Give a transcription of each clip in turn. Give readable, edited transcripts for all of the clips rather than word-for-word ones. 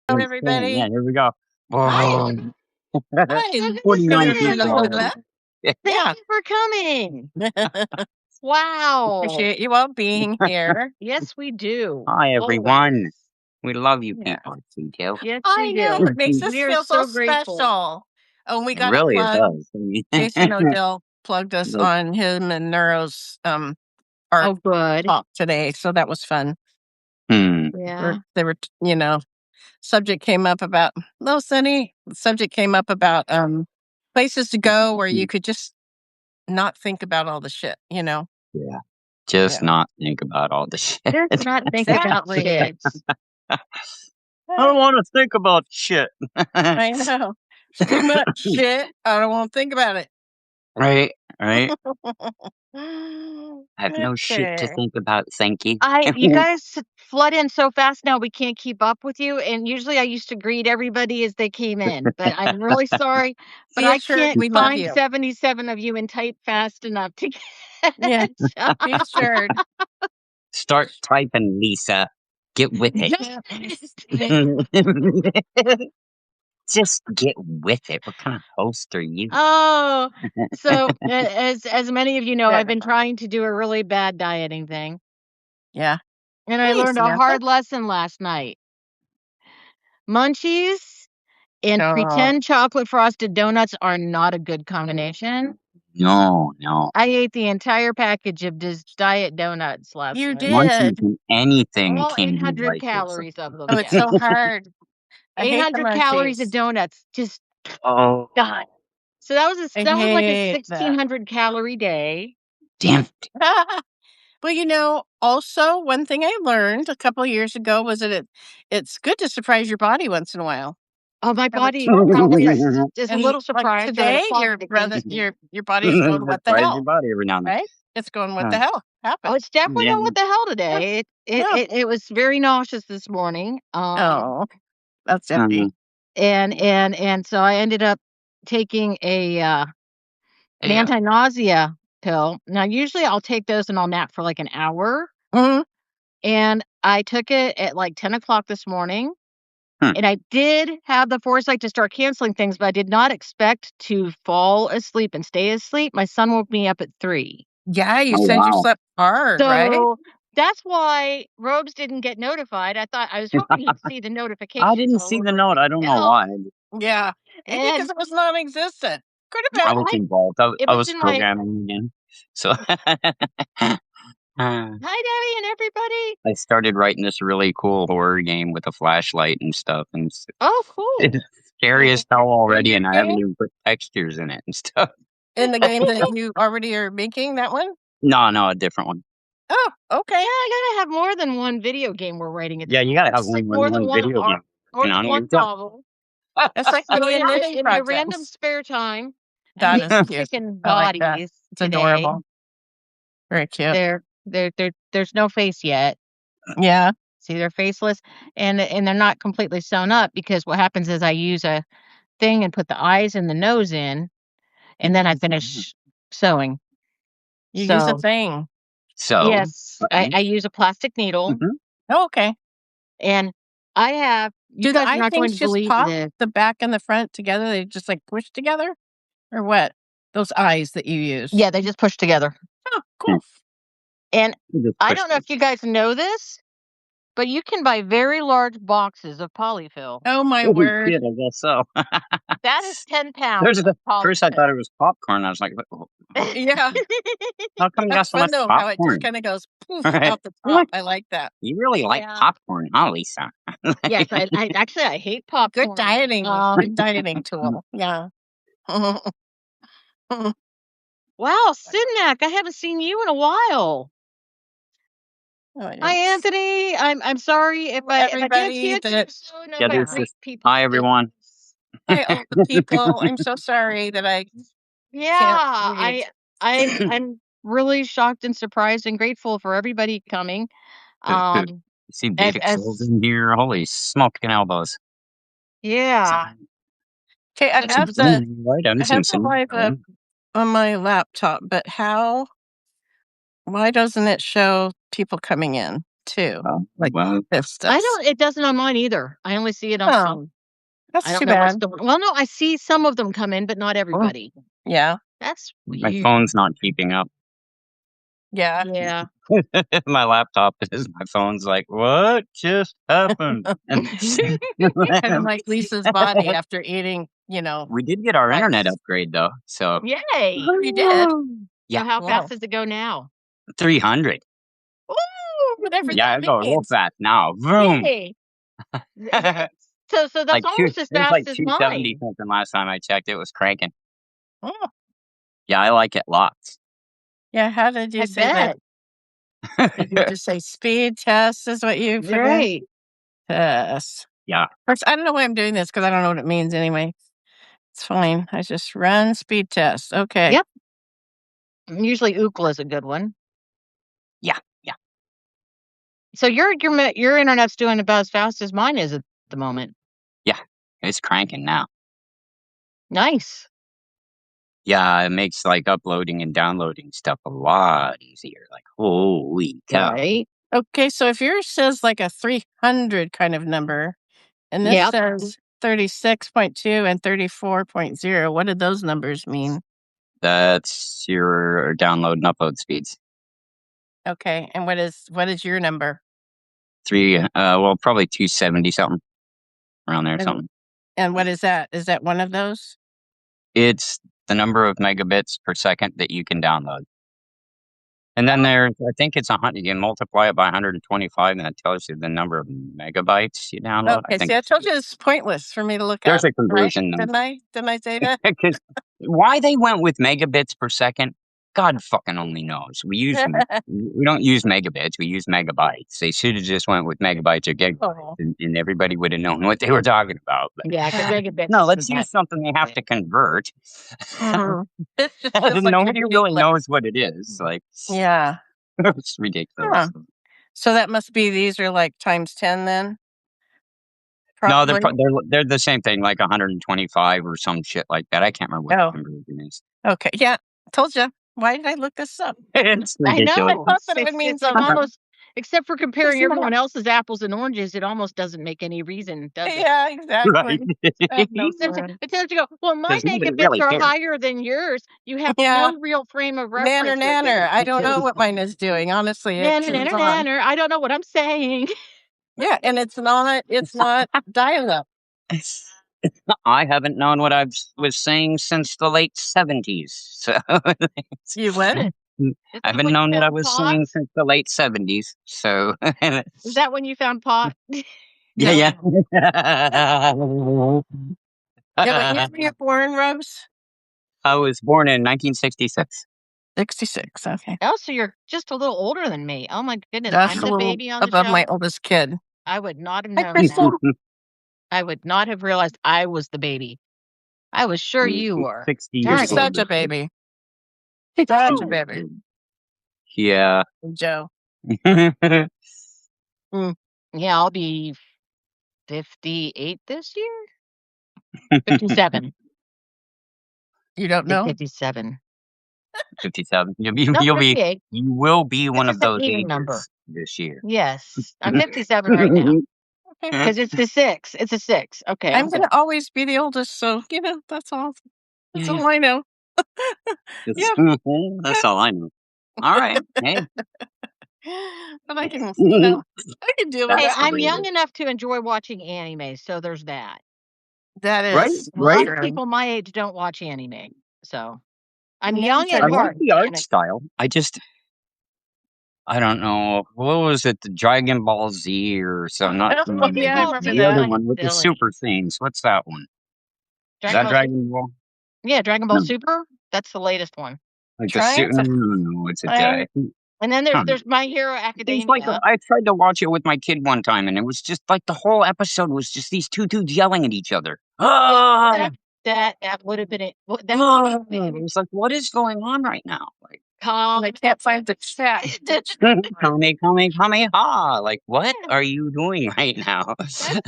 Hello, Yeah, everybody. here we go. Hi. Oh, Hi. So good to 49 see you. people already. Thank Yeah. you for coming. Wow. Appreciate you all being here. Yes, we do. Hi, everyone. Always. We love you Yeah. people. We do. Yes, I we know. do. It makes us We are feel so so grateful. special. Oh, we It got really a it plug. does. Jason O'Dill plugged us Like- on him and Neuro's our Oh, good. talk today, so that was fun. Yeah. They were, subject came up about Sunny. The subject came up about places to go where you could just not think about all the shit, Yeah. Just Yeah. not think about all the shit. Just not think about shit. I don't want to think about shit. I know. It's too much shit. I don't want to think about it. Right. I have no shit to Okay. think about. Thank you. You guys flood in so fast now we can't keep up with you. And usually I used to greet everybody as they came in. But I'm really sorry. But Be I assured can't we love find you. 77 of you and type fast enough to get. Yeah. Be assured. Start typing, Lisa. Get with it. Just get with it. What kind of host are you? Oh, so as many of you know, I've been trying to do a really bad dieting thing. Yeah. And I Hey, learned a Samantha. hard lesson last night. Munchies and Oh. pretend chocolate frosted donuts are not a good combination. No. I ate the entire package of just diet donuts last You night. did. Anything All can be 800 like calories of them. Oh, it's so hard. I hate the 800 calories of munchies. donuts. Just Oh, God. So that was I like a hate that. 1,600 calorie day. damn it. Well, also one thing I learned a couple of years ago was that it's good to surprise your body once in a while. Oh, my Have a body chocolate. is a And little like surprised. today, your body's going, what the Surprise hell? your body every now and then. Right? It's going, what the hell happened? Oh, it's definitely Yeah. going what the hell today. It was very nauseous this morning. Oh, that's empty. And so I ended up taking an anti-nausea pill. Now, usually I'll take those and I'll nap for like an hour. Mhm. And I took it at like 10 o'clock this morning. Hmm. And I did have the foresight to start canceling things, but I did not expect to fall asleep and stay asleep. My son woke me up at 3. Yeah, you Oh, said you wow. slept hard, right? So that's why Robes didn't get notified. I was hoping he'd see the notification. I didn't see the note. I don't know why. Yeah, maybe And because it was non-existent. Could have I been. was involved. it I was was in my- programming again. So Hi, Debbie and everybody. I started writing this really cool horror game with a flashlight and stuff. And Oh, cool. it's scary as hell already, your and I haven't game? even put textures in it and stuff. In the game that you already are making, that one? No, a different one. Oh, okay. Yeah, I gotta have more than one video game we're writing. Yeah, you gotta have It's like more than one video game. More You than know, one you've got- novel. That's like So me and in knitting your projects. random spare time, That I'm is cute. making I like that. bodies It's today. adorable. Very cute. There's no face yet. Yeah. See, they're faceless, and they're not completely sewn up because what happens is I use a thing and put the eyes and the nose in, and then I finish sewing. You use a thing. So Yes, I use a plastic needle, Oh, okay. and I have. Do You the guys are eye not going things to just believe pop this. the back and the front together? They just like push together? Or what? Those eyes that you use? Yeah, they just push together. Oh, cool. And I don't know if you guys know this, but you can buy very large boxes of polyfill. Oh, my word. Shit, I guess so. That is 10 pounds. First, I thought it was popcorn. I was like, Yeah. how come you got That's so fun, much though, how it just popcorn? kind of goes poof Right. out the top. I like that. You really like Yeah. popcorn, huh, Lisa? Yes, I hate popcorn. Good dieting. Good dieting tool. Yeah. Wow, Sidnak, I haven't seen you in a while. Hi, Anthony. I'm sorry if I can't see it. Yeah, there's just hi everyone. Hi, all the people. I'm so sorry that I. Yeah, I'm really shocked and surprised and grateful for everybody coming. You see big souls in here. Holy smoking elbows. Yeah. Okay, I have the live up right? on my laptop, but why doesn't it show people coming in? too. Like, well, it doesn't on mine either. I only see it on some. That's I don't too know bad. well, no, I see some of them come in, but not everybody. Yeah. That's my weird. phone's not keeping up. Yeah. Yeah. My laptop is. My phone's like, what just happened? Kind of like Lisa's body after eating, We did get our rice. internet upgrade though, so Yay! You did? Yeah. So how Wow. fast does it go now? 300. Ooh, whatever Yeah, that I go real means. fast now. Vroom. Yay! So that's Like almost as it was fast like as 270 mine. something last time I checked. It was cranking. Oh, Yeah, I like it lots. yeah. How did you I say that? Did you just say speed test is what you put in? Right. Test. Yeah. Of course, I don't know why I'm doing this because I don't know what it means anyway. It's fine. I just run speed test. Okay. Yep. Usually Ookla is a good one. Yeah. So your internet's doing about as fast as mine is at the moment. Yeah. It's cranking now. Nice. Yeah, it makes like uploading and downloading stuff a lot easier. Like, holy cow. Right. Okay. So if yours says like a 300 kind of number, and this Yep. says 36.2 and 34.0, what did those numbers mean? That's your download and upload speeds. Okay. And what is your number? Probably 270 something around there, something. And what is that? Is that one of those? It's the number of megabits per second that you can download. And then I think it's 100. You multiply it by 125, and that tells you the number of megabytes you download. Okay. See, I told you it's pointless for me to look There's up. a conversion Right? number. Didn't I say that? Because why they went with megabits per second, God fucking only knows. We don't use megabits, we use megabytes. They should have just went with megabytes or gigabytes, Oh. and everybody would have known what they were talking about. But Yeah, because megabits. no, let's use something they have to convert. This just feels like Nobody really ridiculous. knows what it is. Like, Yeah. it's ridiculous. Huh. So that must be these are like times 10 then? No, Probably. they're the same thing, like 125 or some shit like that. I can't remember what the conversion is. Okay. Yeah. Told you. Why did I look this up? It's I ridiculous. know. I thought that it would mean It's something. almost, except for comparing It's not. everyone else's apples and oranges, it almost doesn't make any reason, does it? Yeah, exactly. Right. I have no Except clue. to go, well, my Because nobody megabits really are cares. higher than yours. You have Yeah. no real frame of reference. Nanner. I don't know what mine is doing. Honestly, it turns on. Nanner. I don't know what I'm saying. Yeah, and it's not dial-up. I haven't known what I was saying since the late 70s. So You what? I haven't known what I was saying since the late 70s. So Is that when you found pot? yeah. Yeah, what year were you born, Rose? I was born in 1966. 66. Okay. Oh, so you're just a little older than me. Oh my goodness, That's I'm a the little baby on the above show. my oldest kid. I would not have Hi, known Crystal. that. I would not have realized I was the baby. I was sure you were. 60 You're years such old. a baby. Such a baby. Yeah. Joe. Yeah, I'll be 58 this year. 57. You don't know? 57. 57. You will be one of just an those even ages number. this year. Yes, I'm 57 right now because it's the 6. It's a 6. Okay, I'm going to always be the oldest, so that's all. That's all I know. Yeah. That's all I know. All right. Hey. But I can, I can deal with Hey, that. I'm young enough to enjoy watching anime, so there's that. That is A lot of people my age don't watch anime, so I'm young at I like heart. the art style. I don't know. What was it? The Dragon Ball Z or something? Not Yeah, I remember the that. other one with the Super Saiyans. What's that one? Is that Dragon Ball? Yeah, Dragon Ball Super. That's the latest one. Like no, it's a day. And then there's My Hero Academia. It's like I tried to watch it with my kid one time, and it was just like the whole episode was just these two dudes yelling at each other. That would have been it. It was like, what is going on right now? Like, I can't find the chat. Kamehameha. Like, what are you doing right now? That's the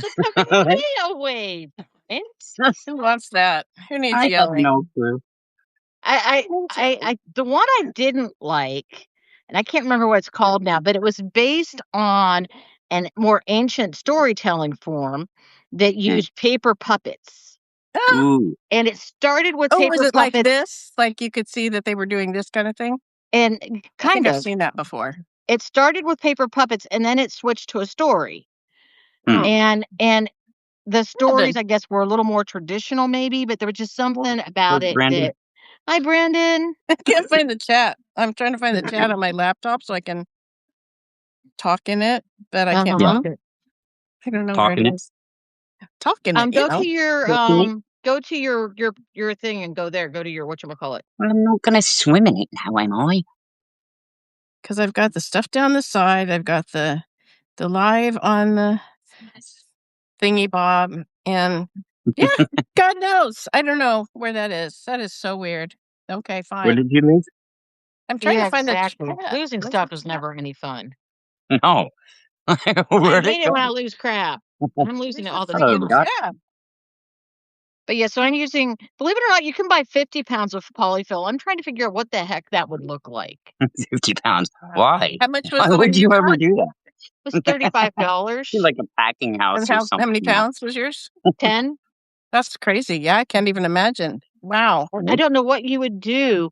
Kamehameha wave. Who wants that? Who needs I yelling? have no clue. The one I didn't like, and I can't remember what it's called now, but it was based on a more ancient storytelling form that used paper puppets. Ah, Ooh. And it started with oh, paper was it like puppets this? Like you could see that they were doing this kind of thing? and I think kind I've of. seen that before. It started with paper puppets and then it switched to a story. Hmm. And the stories, Brandon. I guess, were a little more traditional maybe, but there was just something about Where's it Brandon? that Hi, Brandon. I can't find the chat. I'm trying to find the chat on my laptop so I can talk in it, but I can't Yeah. find it. I don't know where Talking it it. is. Talking it, Go to your Talking go to your thing and go there. Go to your whatchamacallit. I'm not gonna swim in it now, am I? because I've got the stuff down the side. I've got the live on the thingy bob, and yeah, God knows. I don't know where that is. That is so weird. Okay, Where fine. did you lose? I'm trying Yeah, to find the exactly. chat. Losing Where's stuff the is chat? never any fun. No. I Where'd it hate it go? when I lose crap. I'm losing it Where's all the the Oh, freaking time. God. chat? But yeah, so I'm using, believe it or not, you can buy 50 pounds of polyfill. I'm trying to figure out what the heck that would look like. 50 pounds. Why? How much was Why the one would you you ever got? do that? It was $35. You're like a packing And house or how many something now. pounds was yours? 10. That's crazy. Yeah, I can't even imagine. Wow. I don't know what you would do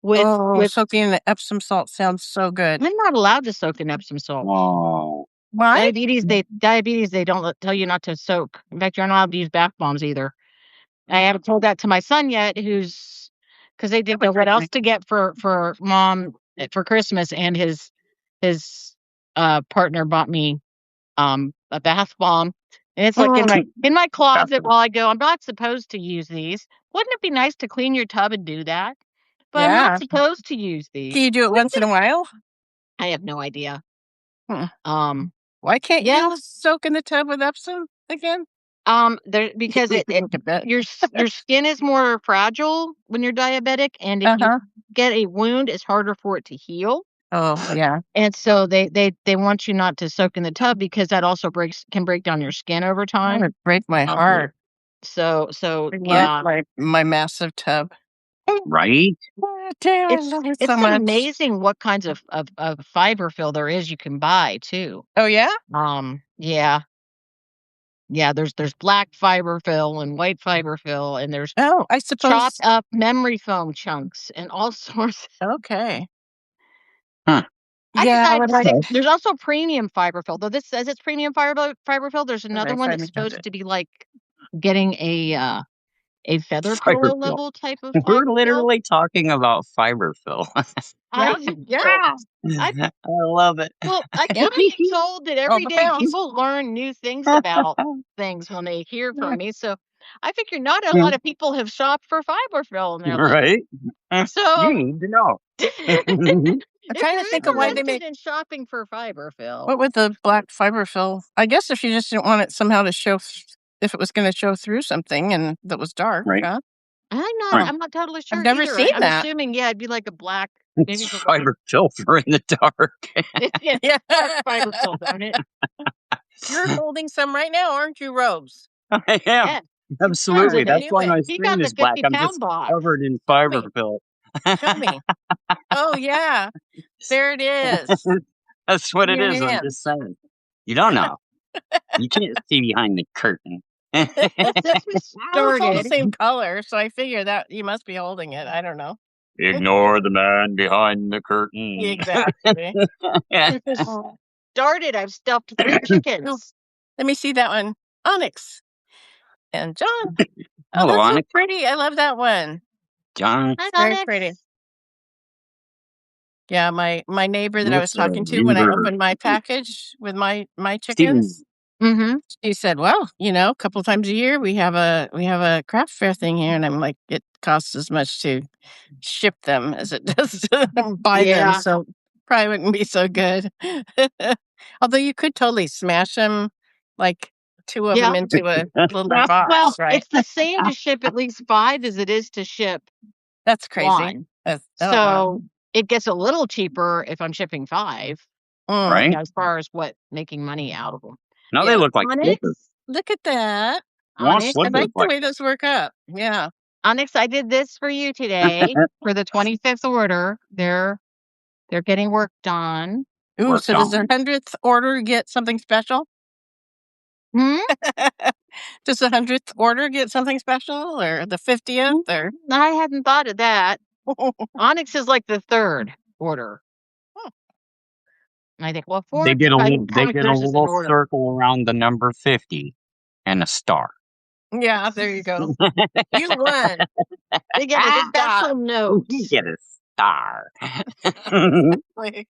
with Oh, soaking in the Epsom salt sounds so good. I'm not allowed to soak in Epsom salts. Oh. Why? Diabetes, they don't tell you not to soak. In fact, you're not allowed to use bath bombs either. I haven't told that to my son yet, who's because they didn't know what else to get for mom for Christmas, and his partner bought me a bath bomb, and it's like in my closet while I go. I'm not supposed to use these. Wouldn't it be nice to clean your tub and do that? But I'm Yeah. not supposed to use these. Can you do it once in a while? I have no idea. Hmm. Why can't Yeah. you soak in the tub with Epsom again? There because Look at that. your skin is more fragile when you're diabetic, and if you get a wound, it's harder for it to heal. Oh, yeah. And so they want you not to soak in the tub because that also can break down your skin over That time. would break my heart. So Yeah, my massive tub. Right? Damn, I love it so much. amazing what kinds of fiber fill there is you can buy too. Oh, yeah? Yeah. Yeah, there's black fiber fill and white fiber fill, and there's Oh, I suppose. chopped up memory foam chunks and all sorts. Okay. Huh. I Yeah, I decided would to like. stick. There's also premium fiber fill, though this says it's premium fiber fill. There's another one that's supposed to be like getting a feather Fiber pillow fill. level type of We're fiber fill. literally talking about fiber fill. Yeah. I love it. Well, I keep being told that every the day pounds. people learn new things about things when they hear from me. So I figure not a lot of people have shopped for fiber fill in their life. Right? So You need to know. I'm trying to think of why they interested make. in shopping for fiber fill. What would the black fiber fill? I guess if you just didn't want it somehow to show, if it was going to show through something and that was dark, Right. huh? I'm not totally sure I've never either. seen I'm that. assuming, yeah, it'd be like a black, maybe It's for fiber fill for in the dark. yeah, dark fiber fill, don't it? You're holding some right now, aren't you, Rose? I am. Yeah. Absolutely. I That's knew why it. my He screen got the is black. I'm 50-pound just box. covered in fiber fill. Show me. Oh, yeah. There it is. That's what it Your is. I'm hand. just saying. You don't know. You can't see behind the curtain. Well, since we It's all the started, same color, so I figure that you must be holding it. I don't know. Ignore the man behind the curtain. Exactly. since we started, I've stuffed 3 chickens. Let me see that one. Onyx. And John. Oh, Hello, that's so Onyx. pretty. I love that one. John. Hi, Very Onyx. pretty. Yeah, my neighbor that I was What's a talking to when I neighbor? opened my package with my Steven. chickens, she said, "Well, a couple times a year we have a craft fair thing here," and I'm like, "It costs as much to ship them as it does to buy them, so probably wouldn't be so good." Although you could totally smash them, like 2 of them into a little box, Well, right? it's the same to ship at least 5 as it is to ship That's crazy. 1. So So it gets a little cheaper if I'm shipping 5, Right? as far as making money out of them. Now they look like Onyx. slippers. Look at that. Onyx. I like the way those work up. Yeah. Onyx, I did this for you today for the 25th order. They're They're getting work done. Ooh, so does their 100th order get something special? Hmm? Does the 100th order get something special, or the 50th, or? I hadn't thought of that. Onyx is like the 3rd order. And I think, well, 4 They get a characters is in little order. circle around the number 50 and a star. Yeah, there you go. You won. They get a special note. You get a star. Like,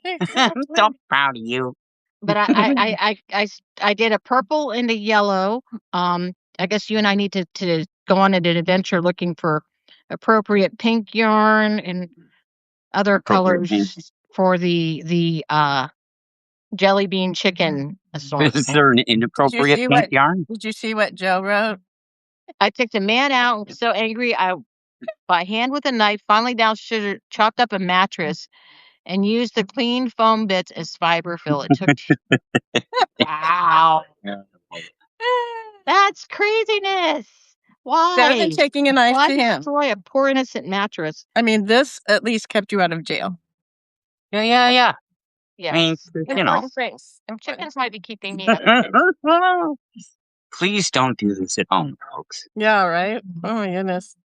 I'm so proud of you. But I did a purple and a yellow. I guess you and I need to go on an adventure looking for appropriate pink yarn and other Appropriate colors for the jelly bean chicken assortment. Is there an inappropriate pink yarn? Did you see what Joe wrote? I took the man out and was so angry I by hand with a knife finally down sugar, chopped up a mattress and used the clean foam bits as fiber fill. It took wow. Yeah. That's craziness. Better than Why? taking a knife Why to him. destroy a poor innocent mattress? I mean, this at least kept you out of jail. Yeah. Yes. I mean, you know. Chickens might be keeping me out of Please don't do this at home, folks. Yeah, right? Oh my goodness.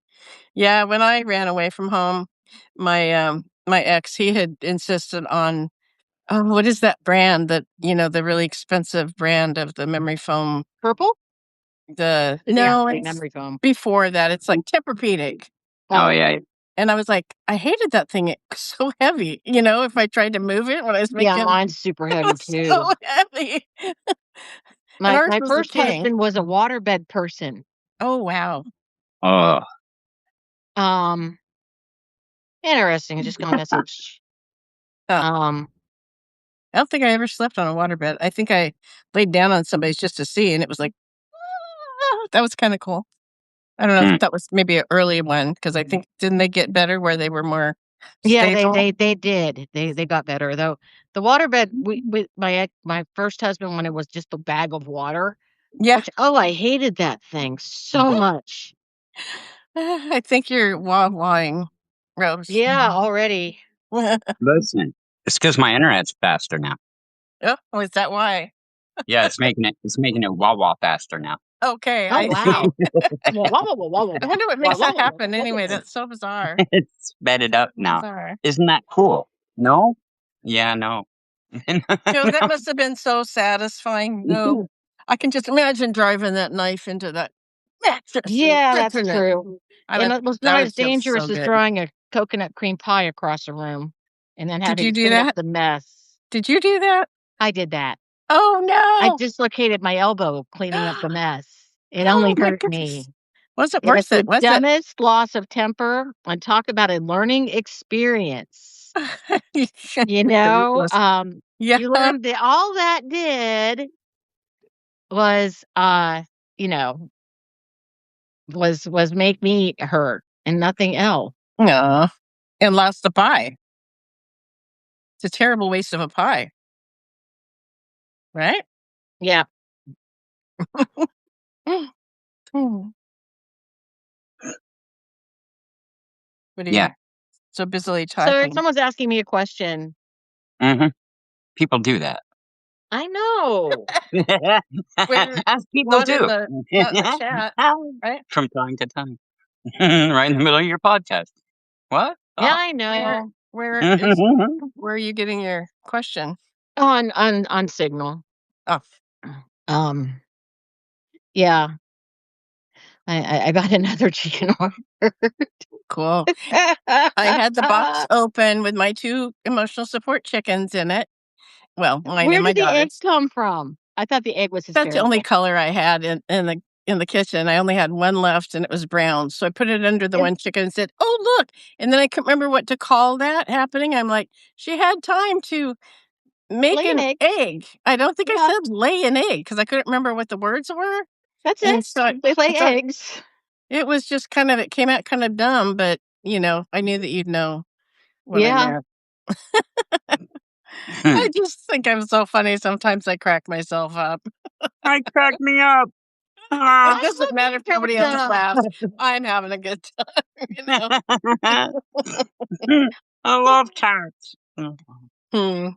Yeah, when I ran away from home, my my ex, he had insisted on, oh, what is that brand that, the really expensive brand of the memory foam? Purple? No, it's memory foam. before that. It's like Tempur-Pedic. Oh, yeah. And I was like, I hated that thing. It was so heavy. If I tried to move it when I was making Yeah, mine's super heavy too. so heavy. My first husband was a waterbed person. Oh, wow. Interesting. I just got a message. I don't think I ever slept on a waterbed. I think I laid down on somebody's just to see, and it was like, that was kind of cool. I don't know if that was maybe an early one, because I think, didn't they get better where they were more stable? Yeah, they did. They got better though. The waterbed, with my first husband, when it was just a bag of water. Yeah. I hated that thing so much. I think you're wah-wahing, Rose. Yeah, already. Listen, it's because my internet's faster now. Oh, is that why? Yeah, it's making it wah faster now. Okay. Oh, wow. I wonder what makes that happen anyway. That's so bizarre. It's sped it up now. Bizarre. Isn't that cool? No? Yeah, no. That must have been so satisfying. No, I can just imagine driving that knife into that mattress. Yeah, that's true. And it was not as dangerous as good. throwing a coconut cream pie across a room and then having you to do clean up that? the mess. Did you do that? I did that. Oh, no. I dislocated my elbow cleaning up the mess. It only hurt me. Wasn't worth it, was the dumbest loss of temper. And talk about a learning experience. You know, Yeah. you learned that all that did was, was make me hurt and nothing else. No. And lost the pie. It's a terrible waste of a pie. Right? Yeah. What are you so busily So typing? someone's asking me a question. Mm-hmm. People do that. I know. As people do. Not in the chat, right? From time to time. Right in the middle of your podcast. What? Yeah, I know. Where are you getting your question? On Signal. Oh. Yeah. I got another chicken order. Cool. I had the box open with my 2 emotional support chickens in it. Well, mine and my daughter's. Where did the egg come from? I thought the egg was hysterical. That's the only color I had in the kitchen. I only had one left, and it was brown. So I put it under the one chicken and said, "Oh, look!" And then I couldn't remember what to call that happening. I'm like, she had time to make an egg. I don't think I said lay an egg because I couldn't remember what the words were. That's it. So they lay eggs. It was just it came out kind of dumb, but I knew that you'd know what I meant. I just think I'm so funny. Sometimes I crack myself up. I crack me up. It doesn't matter if nobody else laughs. I'm having a good time. I love cats. Hmm.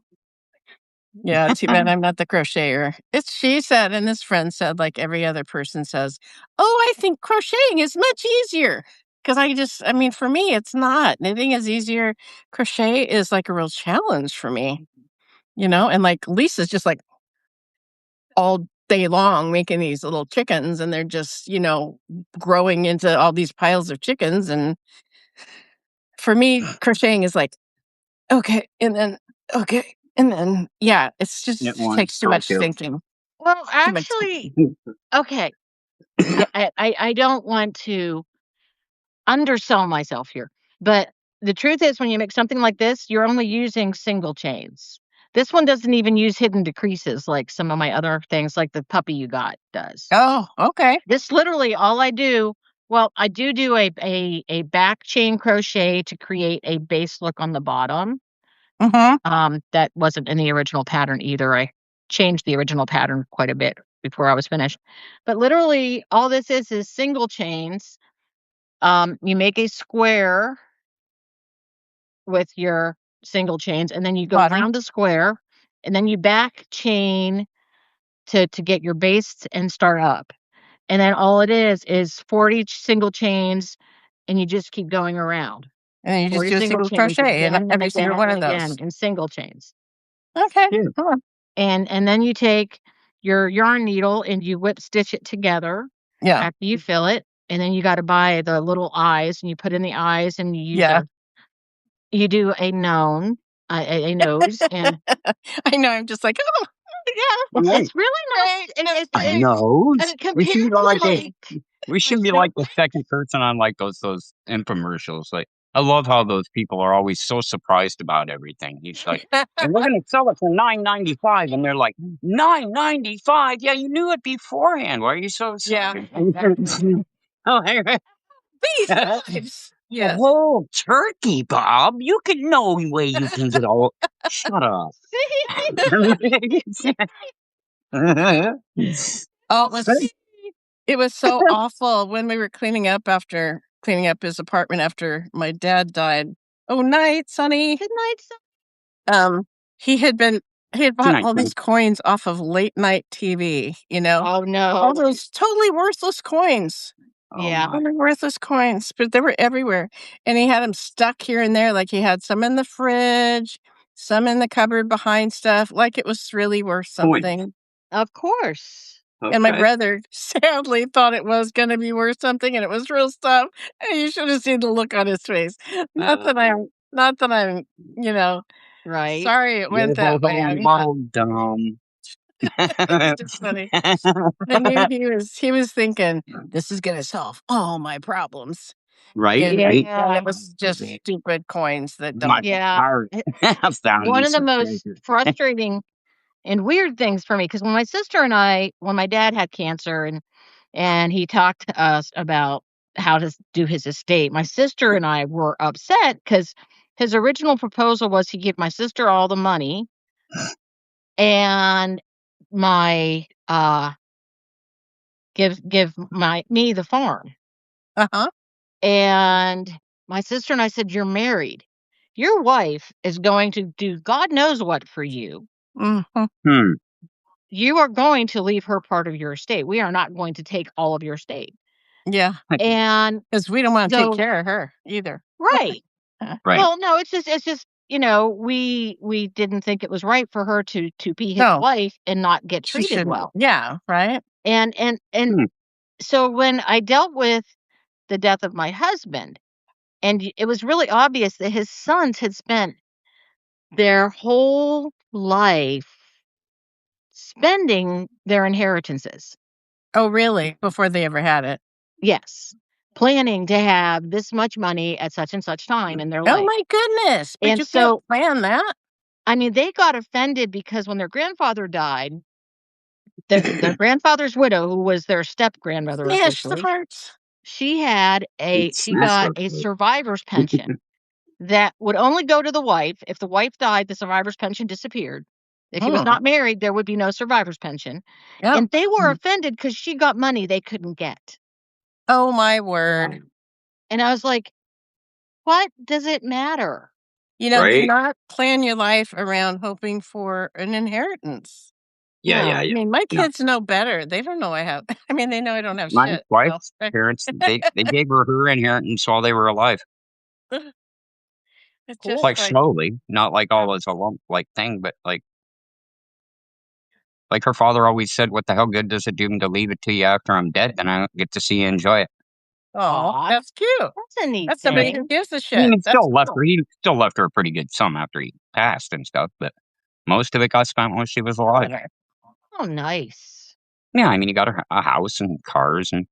Yeah, too bad I'm not the crocheter. She said, and this friend said, like every other person says, "Oh, I think crocheting is much easier." Because I mean, for me, it's not. Knitting is easier. Crochet is like a real challenge for me, and like Lisa's just like all day long making these little chickens, and they're just, growing into all these piles of chickens. And for me, crocheting is like, okay, and then, okay, and then, yeah, it's Knit just one, takes too sew much two. thinking. Well, Too much actually, okay. I don't want to undersell myself here, but the truth is when you make something like this, you're only using single chains. This one doesn't even use hidden decreases like some of my other things, like the puppy you got does. Oh, okay. This literally all I do. Well, I do a back chain crochet to create a base look on the bottom. That wasn't in the original pattern either. I changed the original pattern quite a bit before I was finished. But literally all this is single chains. You make a square with your single chains, and then you go Bottom. around the square, and then you back chain to get your base and start up. And then all it is 40 single chains, and you just keep going around. And then you just 40 do a single single chains crochet in again and every single again one and of again those. in single chains. Okay. Yeah. Cool. And then you take your yarn needle and you whip stitch it together Yeah. after you fill it. And then you got to buy the little eyes, and you put in the eyes, and you use Yeah. you do a nose, and I know. I'm just like, oh, yeah. it's really nice. And A nose. We should be like like we should be like the second person on like those infomercials. Like, I love how those people are always so surprised about everything. He's like, and we're gonna sell it for $9.95, and they're like, $9.95? Yeah, you knew it beforehand. Why are you so sorry? Oh, These a lives. Yes. whole turkey, Bob. You can no way you can get all. Shut up. Oh, it was so awful when we were cleaning up his apartment after my dad died. Oh, night, Sonny. good night. He had bought Tonight, all these coins off of late night TV, Oh all no. those totally worthless coins. Yeah. Totally worthless coins, but they were everywhere. And he had them stuck here and there, like he had some in the fridge, some in the cupboard behind stuff, like it was really worth something. Of course. And my brother sadly thought it was gonna be worth something, and it was real stuff, and you should have seen the look on his face. Not that I'm, Right. sorry it went that way. I'm not. dumb. It's just funny. I knew he was thinking, "This is gonna solve all my problems." Right? And Right? and it was just stupid coins that My don't. Yeah. heart. I found One me of the some most treasure. frustrating and weird things for me, because when my sister and when my dad had cancer and he talked to us about how to do his estate, my sister and I were upset because his original proposal was he give my sister all the money and my give me the farm. Uh-huh. And my sister and I said, "You're married. Your wife is going to do God knows what for you. Mhm. You are going to leave her part of your estate. We are not going to take all of your estate." Yeah, And because we don't wanna take so care of her either. right. Right. Well, no, it's just, we didn't think it was right for her to be his No, wife and not get she treated shouldn't. well. Yeah, right? And Hmm. so when I dealt with the death of my husband, and it was really obvious that his sons had spent their whole life spending their inheritances. Oh, really? Before they ever had it? Yes. Planning to have this much money at such and such time in their Oh life. my goodness, but And you can't so, plan that. I mean, they got offended because when their grandfather died, their grandfather's widow, who was their step grandmother Smash the officially, farts. she Smash got her a foot. survivor's pension that would only go to the wife. If the wife died, the survivor's pension disappeared. If he was Mm, not married, there would be no survivor's pension. yep. And they were offended because she got money they couldn't get. Oh my word. And I was like, what does it matter? You know, do Right? not plan your life around hoping for an inheritance. Yeah, yeah, I yeah. mean, my No. kids know better. They don't know I have I mean, they know I don't have My shit. Well, wife's parents, they gave her inheritance while they were alive. it's just Cool. Like, like slowly, not like all as a lump, like, thing, but, like her father always said, "What the hell good does it do me to leave it to you after I'm dead? Then I don't get to see you enjoy it." oh, Aw, that's cute. that's a neat That's somebody who thing. gives a I shit. mean, it That's still left cool. her he still left her a pretty good sum after he passed and stuff, but most of it got spent while she was alive. Oh, nice. Yeah, I mean, he got her a house and cars and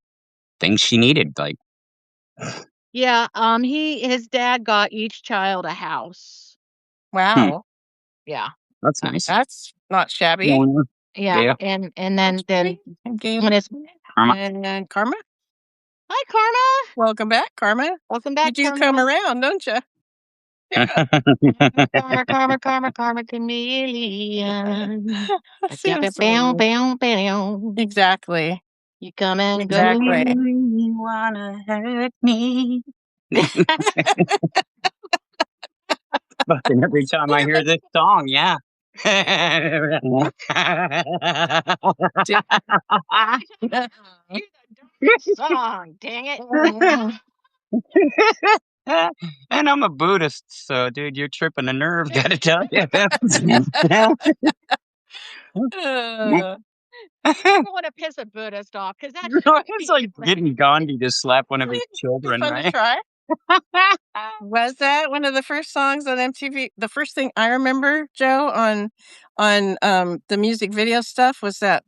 things she needed, like, Yeah, his dad got each child a house. hmm, Wow. Yeah. that's nice. That's not shabby. Yeah, Yeah, yeah, and That's then great. And Gail when his karma. and Karma, Hi, Karma. welcome back, Karma. Welcome You back, do come Karma. around, don't you? Karma chameleon. Seems Bow, so bow, bow. exactly. You come and go. Exactly. You wanna hurt me. Fucking every time I hear this song, yeah. Dude. You're the song, dang it. And I'm a Buddhist, so dude, you're tripping a nerve, gotta tell you. Uh, I don't want to piss a Buddhist off because that should It's be like getting Gandhi to slap one of his It'd be children, fun to right? try. Was that one of the first songs on MTV? The first thing I remember, Joe, on the music video stuff was that,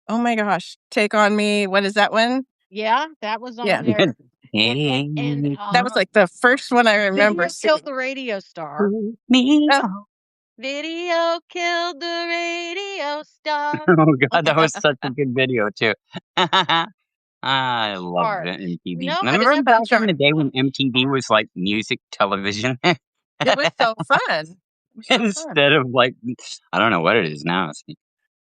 oh my gosh, Take On Me. What is that one? Yeah, that was on Yeah. there. Hey, That was like the first one I remember Video seeing. killed the radio star. me. Oh, Video killed the radio star. Oh god, that was such a good video too. I love Art. the MTV. No, I Remember didn't back punch in the art. day when MTV was like music television it was so fun. It was so fun. instead of like I don't know what it is now. It's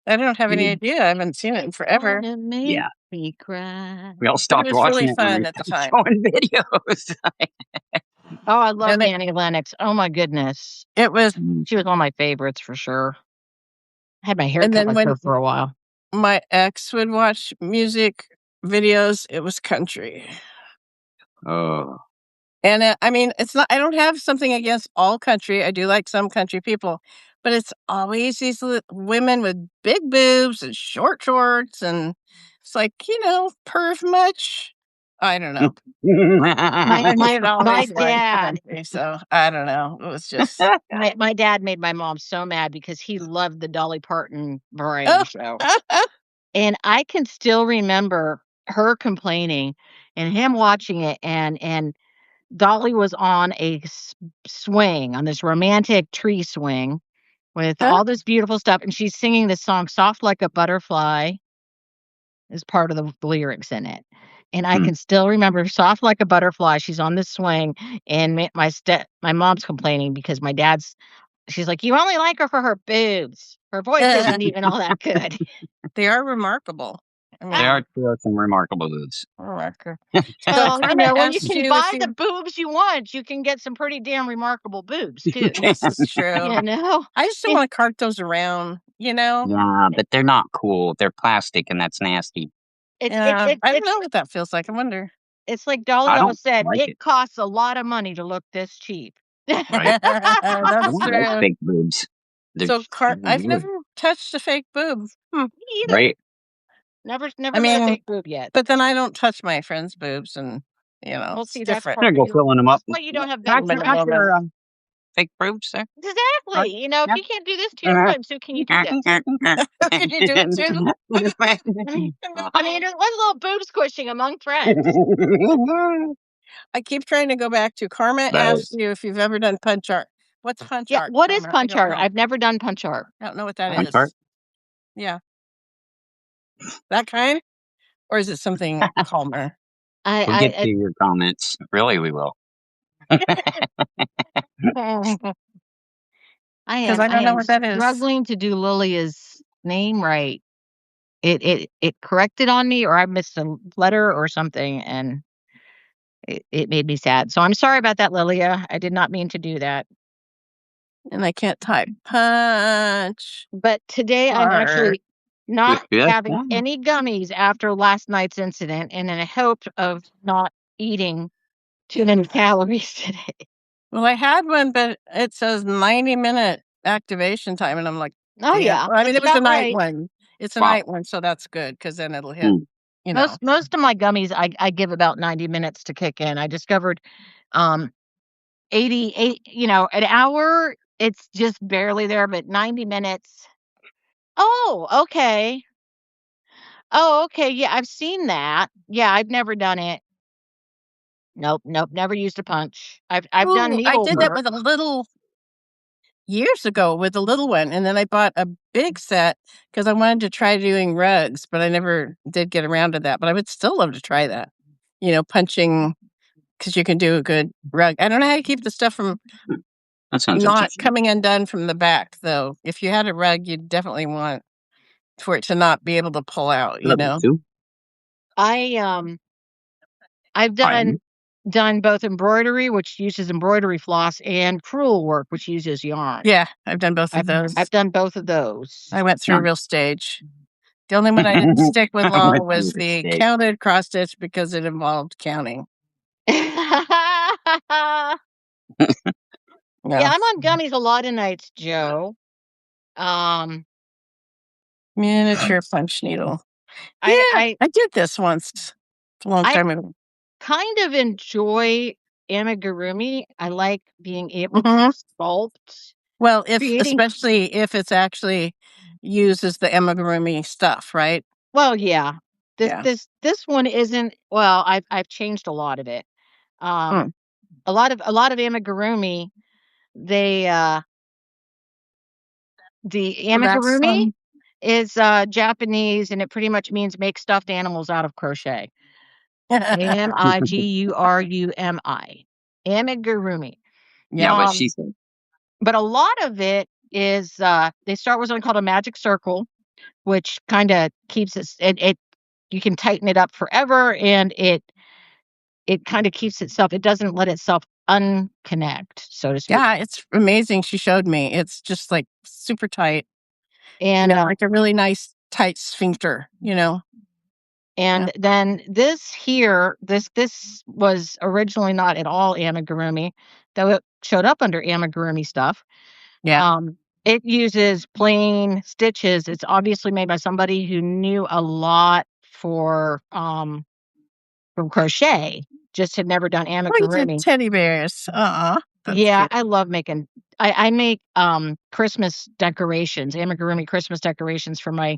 I don't have any weird. idea. I haven't seen it in forever. Wanna make Yeah, me cry. we all But it stopped was watching really it when fun they at the stopped time. showing videos. Oh, I love And it, Annie Lennox. Oh my goodness. it was, She was one of my favorites for sure. I had my hair and cut then like when her for a while. my ex would watch music videos, it was country. Oh, And I mean, it's not, I don't have something against all country. I do like some country people, but it's always these women with big boobs and short shorts. And it's like, perv much. I don't know. I just My always liked dad. country. So I don't know. It was just, My dad made my mom so mad because he loved the Dolly Parton variety oh, show. And I can still remember her complaining and him watching it, and Dolly was on a swing, on this romantic tree swing with all this beautiful stuff, and she's singing this song, "Soft Like a Butterfly" is part of the lyrics in it. And I can still remember "Soft Like a Butterfly." She's on this swing, and my mom's complaining because she's like, "You only like her for her boobs. Her voice isn't even all that good." they are remarkable. I mean, there are some remarkable moves. remarkable. So Well, Carmen when you asked can you if buy the you, boobs you want, you can get some pretty damn remarkable boobs too. this is true. You know? I just don't want to cart those around, Yeah, but they're not cool. They're plastic, and that's nasty. It's Yeah, I don't know what that feels like. I wonder. it's like Dolly I always don't said, like it. it costs a lot of money to look this cheap. Right? I That's don't like true. fake boobs. They're So just I've weird, never touched a fake boob. Either. right? Never I met a mean, fake boob yet. but then I don't touch my friends' boobs, and Well, it's see, that's different. part I'm gonna go filling them up. that's why you don't have Got big your, Woman to boobs. got woman. your fake boobs there. Exactly. You know, if Yep. you can't do this to your wives, who can you do this? Can you do it too? I mean, it was a little boob squishing among friends. I keep trying to go back to Karma asked you if you've ever done punch art. What's punch Yeah, art? what is Karma? I punch don't art? know. I've never done punch art. I don't know what that Punch is. art? Yeah, that kind, or is it something calmer? We'll get to your comments. Really, we will. Because I don't know what that is. Struggling to do Lilia's name right. It corrected on me, or I missed a letter or something, and it made me sad. So I'm sorry about that, Lilia. I did not mean to do that. And I can't type punch. But today I'm Arr. actually not Good. having any gummies after last night's incident, and in a hope of not eating too many calories today. Well, I had one, but it says 90-minute activation time, and I'm like, Oh, damn. yeah, Well, I mean, that's it was a about night right. one. It's a Wow. night one, so that's good because then it'll hit, Mm. you know. Most of my gummies, I give about 90 minutes to kick in. I discovered, 88, an hour, it's just barely there, but 90 minutes. Oh, okay. Oh, okay. Yeah, I've seen that. Yeah, I've never done it. Nope, nope, never used a punch. I've done Ooh, I did that needlework. with a little years ago with a little one, and then I bought a big set because I wanted to try doing rugs, but I never did get around to that. But I would still love to try that. Punching because you can do a good rug. I don't know how you keep the stuff from That sounds not interesting. coming undone from the back, though. If you had a rug, you'd definitely want for it to not be able to pull out, you Level know? 2. I've done both embroidery, which uses embroidery floss, and crewel work, which uses yarn. Yeah, I've done both of those. I've done both of those. I went through a Yeah. real stage. The only one I didn't stick with I went long was through a the stage. counted cross stitch because it involved counting. Yeah, No. I'm on gummies a lot of nights, Joe. Miniature punch needle. Yeah, I I did this once a long I time ago. kind of enjoy amigurumi. I like being able to Mhm. sculpt, Well, creating. especially if it's actually uses the amigurumi stuff, right? Well, yeah. Yeah. This one isn't. Well, I've changed a lot of it. Um, Mm. a lot of amigurumi. They the So that's amigurumi is Japanese, and it pretty much means make stuffed animals out of crochet. Amigurumi. Amigurumi. Yeah, what Um, she said. but a lot of it is they start with something called a magic circle, which kind of keeps it you can tighten it up forever, and it kind of keeps itself, it doesn't let itself unconnect, so to speak. Yeah, it's amazing. She showed me. It's just like super tight, And like a really nice tight sphincter, Yeah. and then this was originally not at all amigurumi, though it showed up under amigurumi stuff. Yeah. It uses plain stitches. It's obviously made by somebody who knew a lot from crochet, just had never done Oh, you did amigurumi. teddy bears. That's Yeah, cute. I love making. I make Christmas decorations, amigurumi Christmas decorations for my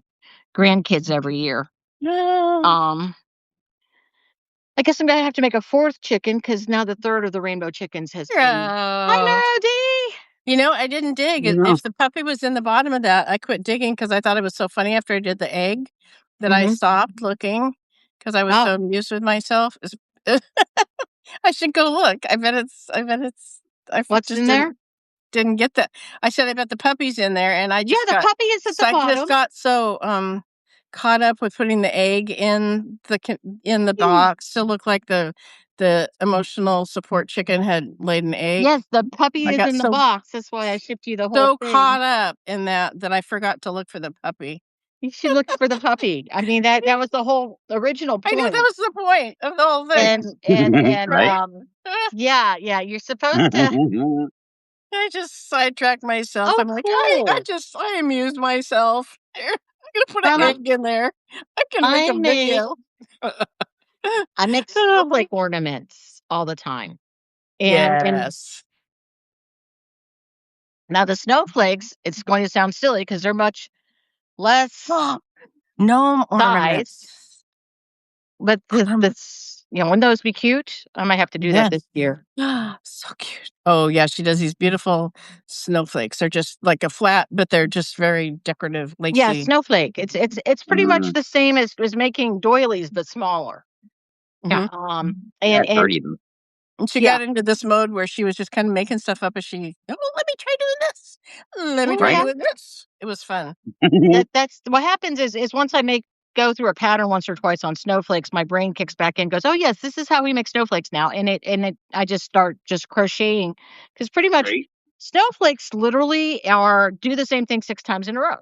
grandkids every year. No. Um, I guess I'm gonna have to make a fourth chicken because now the third of the rainbow chickens has been. Oh. Hi, Nerdy. I didn't dig. No. If the puppy was in the bottom of that, I quit digging because I thought it was so funny after I did the egg that I Mhm. stopped looking because I was Oh, so amused with myself. I should go look. I what's just in there? didn't get that. I said I bet the puppy's in there, and Yeah, the puppy is at the I just bottom. got so caught up with putting the egg in the Mm. box to look like the emotional support chicken had laid an egg. Yes, the puppy I is got in the box. That's why I shipped you the whole so thing. caught up in that I forgot to look for the puppy. You should look for the puppy. I mean, that was the whole original I know that point. was the point of the whole thing. And Right? yeah, yeah, you're supposed to. I just sidetracked myself. Oh, I'm like, cool. I amused myself. Here, I'm gonna put an Um, egg in there. I can make I a make video. I make Oh, snowflake ornaments all the time. And yes. now the snowflakes, it's going to sound silly because they're much less Gnome size, ornaments. but Um, wouldn't those be cute? I might have to do that yes. this year. So cute. Oh yeah, she does these beautiful snowflakes. They're just like a flat, but they're just very decorative, Yeah, lacy. snowflake. It's pretty much the same as making doilies, but smaller. Mhm. Yeah, And I've heard of them. And she yeah, got into this mode where she was just kind of making stuff up as let me try doing this. Let me try yeah. doing this. It was fun. That's what happens is once I go through a pattern once or twice on snowflakes, my brain kicks back in, and goes, "Oh yes, this is how we make snowflakes now." And I just start just crocheting because pretty much Right? Snowflakes literally do the same thing 6 times in a row.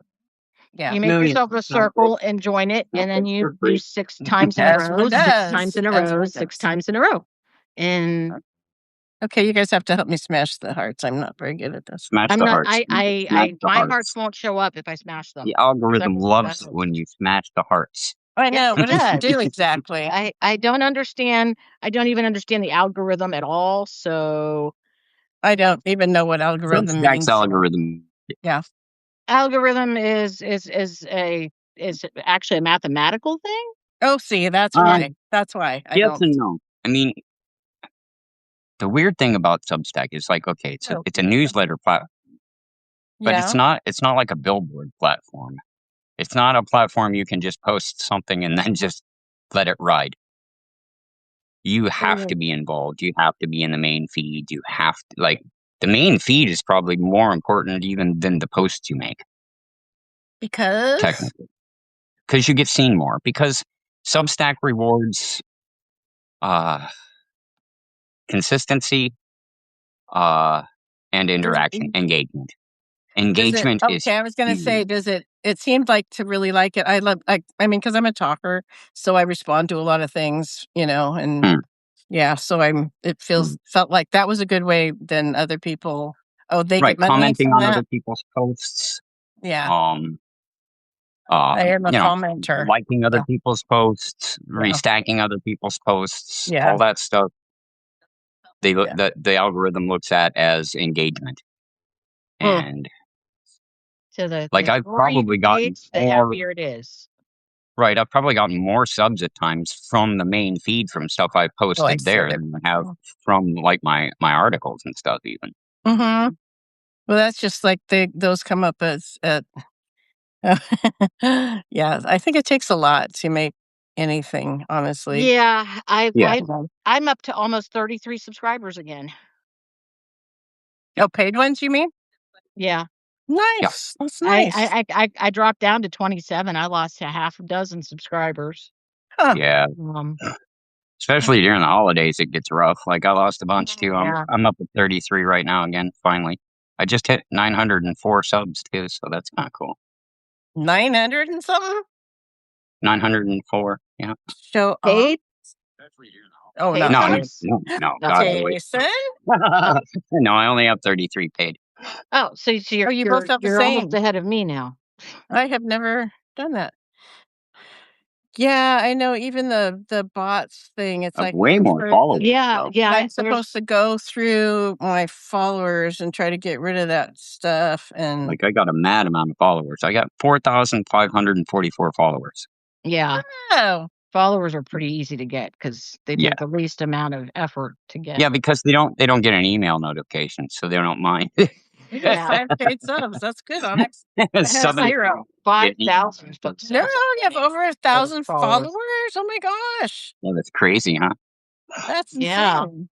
Yeah. You make yourself a circle and join it, and then you do 6 times in a That's what row, it 6 does. times in a That's what row, it 6 does. times in a row. And Okay, you guys have to help me smash the hearts. I'm not very good at this. Smash I'm the not. hearts. My hearts won't show up if I smash them. The algorithm loves it when you smash the hearts. I know. Yes, What it does it does. do exactly? I don't understand. I don't even understand the algorithm at all. So I don't even know what algorithm Substack's means. algorithm. Yeah. algorithm is actually a mathematical thing. Oh, see, that's why. That's why I Yes don't. and no. I mean, the weird thing about Substack is like, okay, it's a newsletter platform, but Yeah. it's not like a billboard platform. It's not a platform you can just post something and then just let it ride. You have to be involved. You have to be in the main feed. You have to, like, the main feed is probably more important even than the posts you make, Because technically, because you get seen more. Because Substack rewards consistency and interaction, engagement. does it? Engagement is Okay, I was gonna say, huge. does it? It seemed like to really like it. I love. I mean, because I'm a talker, so I respond to a lot of things, and Hmm. yeah. So It felt like that was a good way than other people. Oh, they Right, get money commenting from on that. other people's posts. Yeah, I am a You know, commenter. liking other Yeah. people's posts, Yeah. restacking other people's posts, Yeah. all that stuff. Yeah. The algorithm looks at as engagement, and So the I've more you probably gotten engage, the more. happier it is. Right, I've probably gotten more subs at times from the main feed from stuff I posted there than I have from like my articles and stuff even. Mm-hmm. Well, that's just like those come up as yeah. I think it takes a lot to make anything, honestly. Yeah, Yeah. I'm up to almost 33 subscribers again. Oh, paid ones, you mean? Yeah. Nice. That's nice. I dropped down to 27. I lost a half a dozen subscribers. Huh. Yeah. Especially during the holidays, it gets rough. Like I lost a bunch too. Yeah. I'm up at 33 right now again. Finally, I just hit 904 subs too, so that's kind of cool. 900 and something. 904. Yeah. So Paid? Oh, Paid not No, paid. no. Not God, paid. wait. Jason? No, I only have 33 paid. Oh, so you both have the you're almost same. ahead of me now. I have never done that. Yeah, I know. Even the bots thing, it's like Way more followers. Yeah, yeah. I'm supposed to go through my followers and try to get rid of that stuff. And Like I got a mad amount of followers. I got 4,544 followers. Yeah. oh, Followers are pretty easy to get because they Yeah. take the least amount of effort to get. Yeah, because they don't get an email notification, so they don't mind. you got 5 paid subs. That's good, Onyx. I have Somebody- 0. 5,000. No, you have over 1,000 followers. followers. Oh my gosh, Yeah, that's crazy, huh? that's Yeah. insane.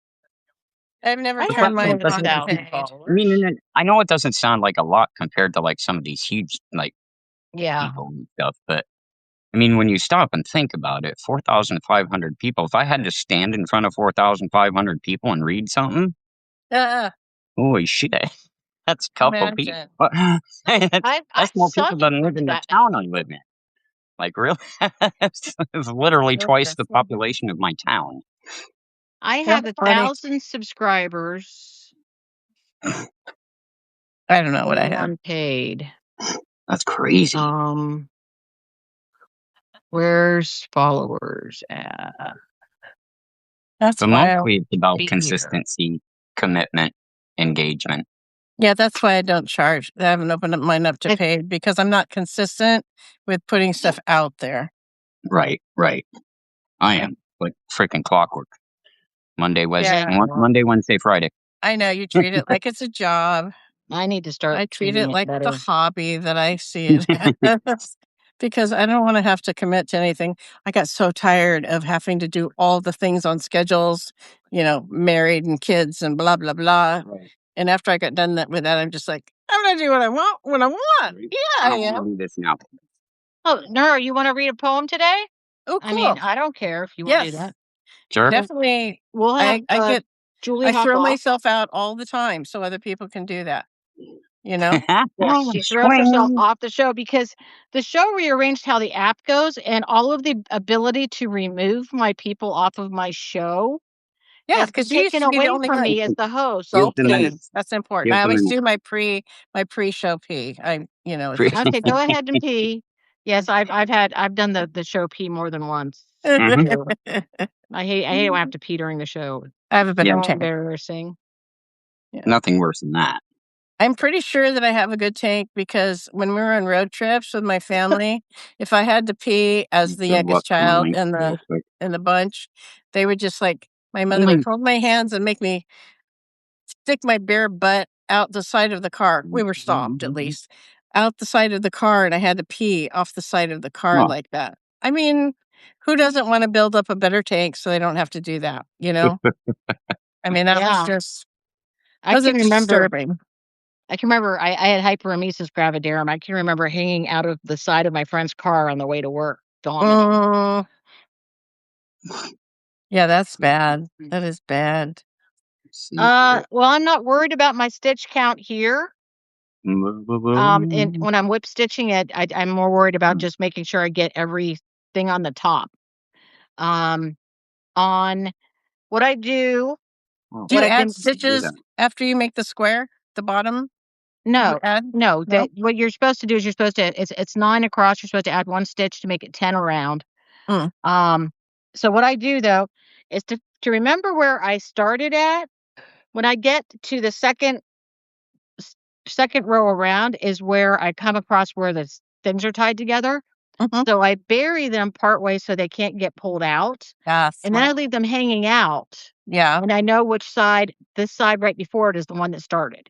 I've never I turned have mine more than on 1,000 paid. I followers. mean, and I know it doesn't sound like a lot compared to like some of these huge like Yeah. people and stuff, but I mean, when you stop and think about it, 4,500 people. If I had to stand in front of 4,500 people and read something, holy shit, that's a couple people. Imagine. That's more people than live in the town I live in. Like, really? It's literally twice the population of my town. I have 1,000 subscribers. I don't know what I have. Unpaid. That's crazy. Where's followers at? That's But why mostly it's about Be here. consistency, commitment, engagement. Yeah, that's why I don't charge. I haven't opened up mine up to paid because I'm not consistent with putting stuff out there. Right. I am like freaking clockwork. Monday, Wednesday, Friday. I know you treat it like it's a job. I need to start. I treat it like better. the hobby that I see it as because I don't want to have to commit to anything. I got so tired of having to do all the things on schedules, married and kids and blah, blah, blah. Right. And after I got done with that, I'm just like, I'm going to do what I want when I want. Yeah, I am. Do this now. Oh, Nora, you want to read a poem today? Oh, cool. I mean, I don't care if you want to do that. Sure. Definitely. We'll have. I get Julie I throw Hoplock. myself out all the time so other people can do that, you know? Yeah, she throws herself off the show because the show rearranged how the app goes, and all of the ability to remove my people off of my show Yeah, has been because you used taken to be the away only from one. me as the host. Give Don't them pee. an That's important. give I them always an do my pre-show pee. It's pre just Okay, go ahead and pee. Yes, I've done the show pee more than once. Mhm. So, I hate when I have to pee during the show. I have a better Yeah. So tank. embarrassing. Yeah. Nothing worse than that. I'm pretty sure that I have a good tank because when we were on road trips with my family, if I had to pee as the Good luck youngest child swimming real quick. in the bunch, they would just like my mother would hold my hands and make me stick my bare butt out the side of the car. We were stopped at least. Out the side of the car, and I had to pee off the side of the car Oh. like that. I mean, who doesn't want to build up a better tank so they don't have to do that, you know? I mean, that was Yeah. just I can wasn't remember disturbing. I had hyperemesis gravidarum. I can remember hanging out of the side of my friend's car on the way to work, vomiting. Mm. Yeah, that's bad. That is bad. Well, I'm not worried about my stitch count here. And when I'm whip stitching it, I'm more worried about just making sure I get everything on the top. On what I do, Do you what I've add been stitches after you make the square, the bottom? no, add? no, No? that what you're supposed to do is it's 9 across. You're supposed to add 1 stitch to make it 10 around. Mm. So what I do though is to remember where I started at. When I get to the second row around is where I come across where the things are tied together. Mhm. So I bury them partway so they can't get pulled out. Yeah, And then I smart. leave them hanging out. Yeah. And I know which side, this side right before it is the one that started.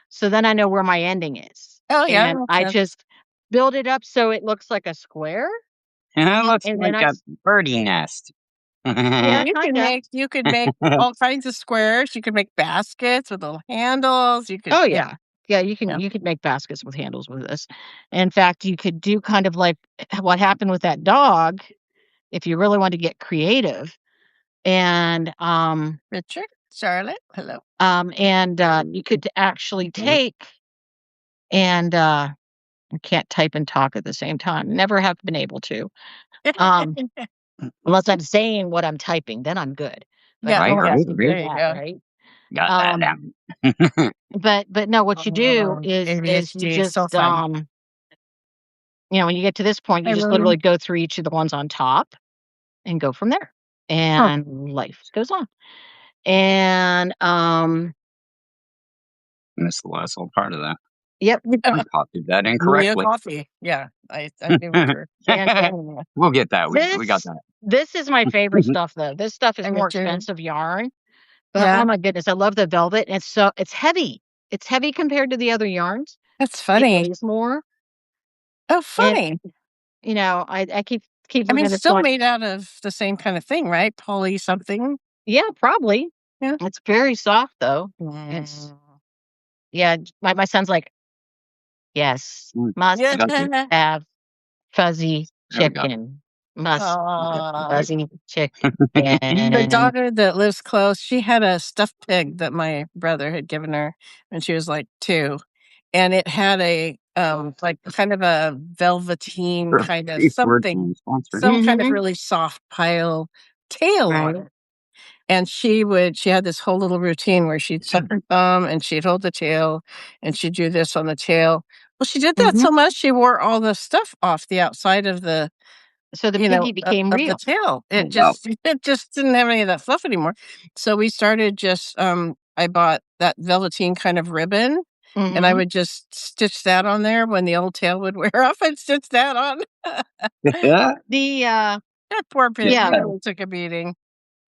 So then I know where my ending is. Oh, yeah, that And makes I sense. just build it up so it looks like a square. It looks And like then a birdie nest. Yeah, You could make all kinds of squares. You could make baskets with little handles. You could Oh, yeah. Yeah, you Yeah. could make baskets with handles with this. In fact, you could do kind of like what happened with that dog if you really want to get creative. And Richard, Charlotte, hello. you could actually take and I can't type and talk at the same time. Never have been able to. Unless I'm saying what I'm typing, then I'm good. But Yeah, I don't Right, have right. to do There you that, go. right? got that Um, down. but no, what you do is you ADHD is so just fun. when you get to this point, you Hi, just William. literally go through each of the ones on top and go from there. And life goes on. And Missed the last little part of that. yep. I copied that Maria incorrectly. coffee. Yeah, I knew we were. And We'll get that. We got that. this is my favorite stuff though. This stuff is I more do too. expensive yarn. But Yeah. oh my goodness, I love the velvet. And it's heavy. It's heavy compared to the other yarns. That's It funny. weighs more. Oh, And funny. I keep I looking mean, at this still going, made out of the same kind of thing, right? Poly something. yeah, probably. Yeah. It's very soft though. It's yeah, my son's like, yes, must Yeah. have fuzzy There we go. chicken. Must have Aw. fuzzy chicken. The daughter that lives close, she had a stuffed pig that my brother had given her when she was like 2, and it had a like kind of a velveteen kind of something, some kind of really soft pile tail on it. And she had this whole little routine where she'd suck her thumb and she'd hold the tail and she'd do this on the tail. Well, she did that so much she wore all the stuff off the outside of the So the piggy became of the real. tail. It just didn't have any of that fluff anymore. So we started just I bought that velveteen kind of ribbon and I would just stitch that on there when the old tail would wear off. I'd stitch that on. The That poor pig Yeah. really took a beating.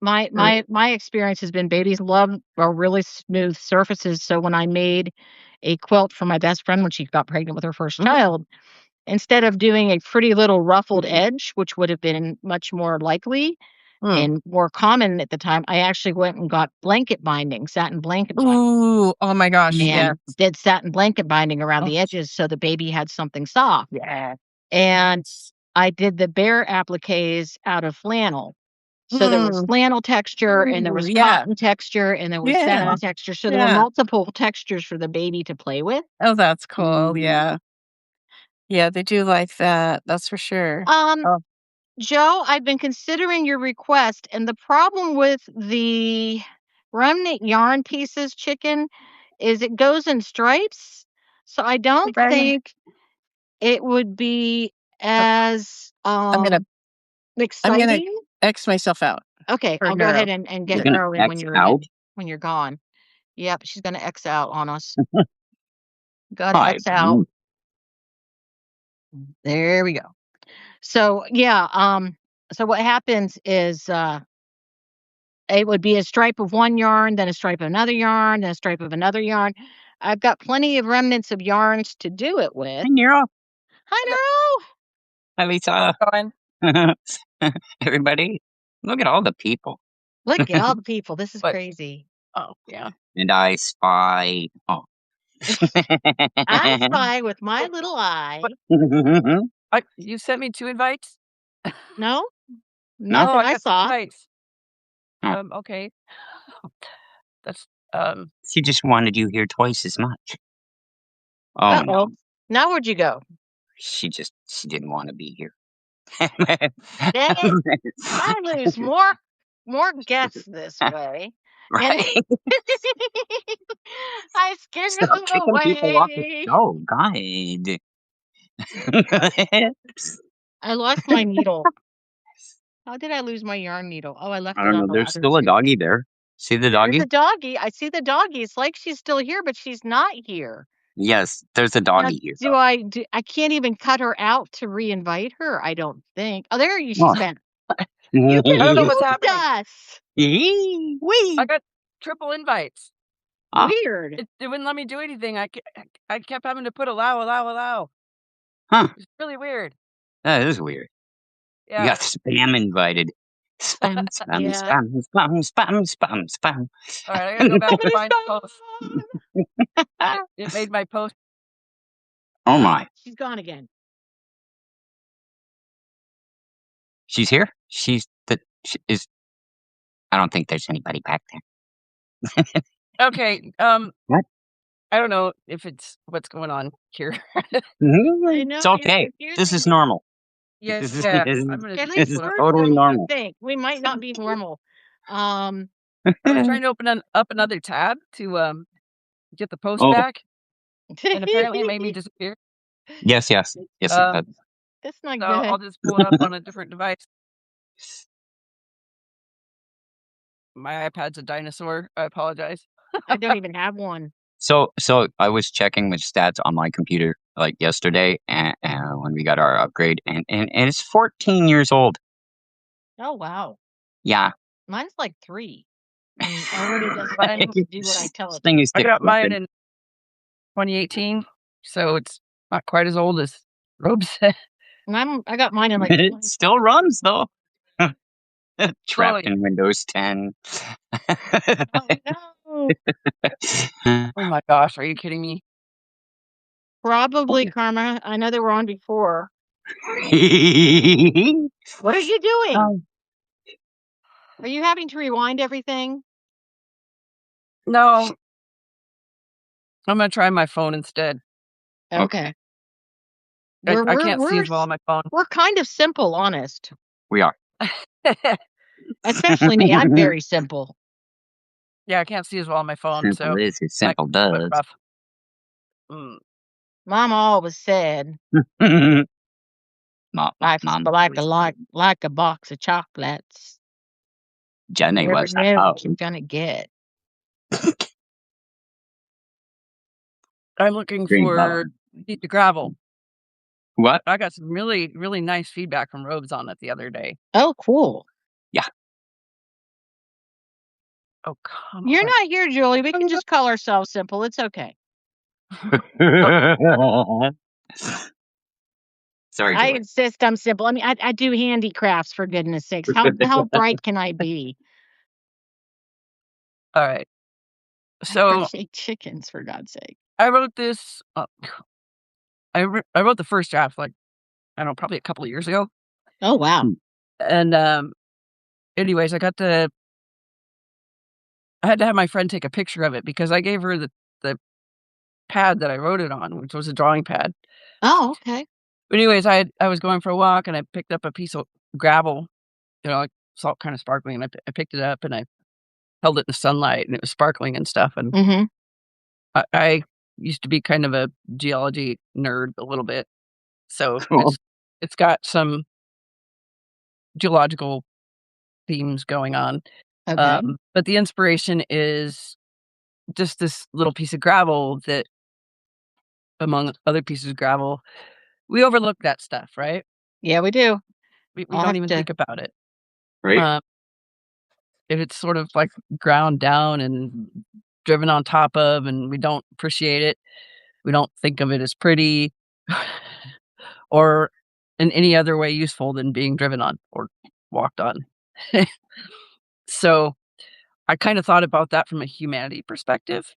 my experience has been babies love really smooth surfaces. So when I made a quilt for my best friend when she got pregnant with her first child, instead of doing a pretty little ruffled edge, which would have been much more likely and more common at the time, I actually went and got blanket binding, satin blanket binding. Ooh, oh my gosh, And did satin blanket binding around the edges so the baby had something soft. Yeah. And I did the bare appliques out of flannel. So there was flannel texture, and there was cotton texture, and there was satin texture. So there were multiple textures for the baby to play with. Oh, that's cool. Yeah. Yeah, they do like that. That's for sure. Joe, I've been considering your request, and the problem with the remnant yarn pieces chicken is it goes in stripes. So I don't think it would be as exciting. X myself out. Okay, I'll go ahead and get Neuro in when you're gone. Yep, she's gonna X out on us. Gotta X out. There we go. So yeah, so what happens is it would be a stripe of one yarn, then a stripe of another yarn, then a stripe of another yarn. I've got plenty of remnants of yarns to do it with. Hi, Neuro. Hi, Neuro. Hi, Lisa. Everybody, look at all the people. Look at all the people. This is crazy. Oh, yeah. And I spy. Oh. I spy with my little eye. You sent me 2 invites? No? Nothing I saw. Invites. Okay. That's She just wanted you here twice as much. Oh no. Now where'd you go? She didn't want to be here. Dang it. I lose more guests this way. Right. I scared Stop them kicking away. people off the show, God. I lost my needle. How did I lose my yarn needle? Oh, I left it I don't on know. the There's still a doggy there. See the doggy? There's a doggy. I see the doggy. It's like she's still here, but she's not here. Yes, there's a doggy here. I can't even cut her out to re-invite her, I don't think. Oh, there she's been. You I don't know what's happening. Us. I got triple invites. Weird. It wouldn't let me do anything. I kept having to put allow. Huh. It's really weird. That is weird. Yeah. You got spam invited. Spam. All right, I gotta go back and find the post. It made my post. Oh my. She's gone again. She's here? I don't think there's anybody back there. Okay. What? I don't know if it's what's going on here. I know, it's okay. This is normal. Yes, This this is totally normal. I think we might not be normal. I was trying to open up another tab to get the post back, and apparently it made me disappear. Yes, it does. That's not So good. I'll just pull it up on a different device. My iPad's a dinosaur. I apologize. I don't even have one. So I was checking with stats on my computer like yesterday, and when we got our upgrade, and it's 14 years old. Oh wow. Yeah. Mine's like 3. And already does do what I tell it. I got mine in 2018, so it's not quite as old as Rob said. And I got mine in like. It still runs though. Trapped in Windows 10. Oh, no. Oh my gosh, are you kidding me? Probably, Karma. I know they were on before. What are you doing? Are you having to rewind everything? No. I'm going to try my phone instead. Okay. I can't see as well on my phone. We're kind of simple, honest. We are. Especially me. I'm very simple. Yeah, I can't see as well on my phone. Simple is as simple does. Mom always said, life's like a box of chocolates. Jenny was never know what you're gonna get. I'm looking for Beat the Gravel. What? I got some really, really nice feedback from Robes on it the other day. Oh, cool. Yeah. Oh, come on. You're not here, Julie. We can just call ourselves simple. It's okay. Sorry, I Julie. insist I'm simple. I mean, I do handicrafts, for goodness sakes. How bright can I be? All right. So chickens, for God's sake. I wrote this. I wrote the first draft, like, I don't know, probably a couple of years ago. Oh, wow. And anyways, I had to have my friend take a picture of it because I gave her the pad that I wrote it on, which was a drawing pad. Oh, okay. But anyways, I was going for a walk and I picked up a piece of gravel, like salt kind of sparkling, and I picked it up and I held it in the sunlight and it was sparkling and stuff. And Mm-hmm. I used to be kind of a geology nerd a little bit. So Cool. it's got some geological themes going on. Okay. But the inspiration is just this little piece of gravel that, among other pieces of gravel, we overlook that stuff, right? Yeah, we do. We I'll don't have even to- think about it. Right. If it's sort of like ground down and driven on top of, and we don't appreciate it, we don't think of it as pretty or in any other way useful than being driven on or walked on. So I kind of thought about that from a humanity perspective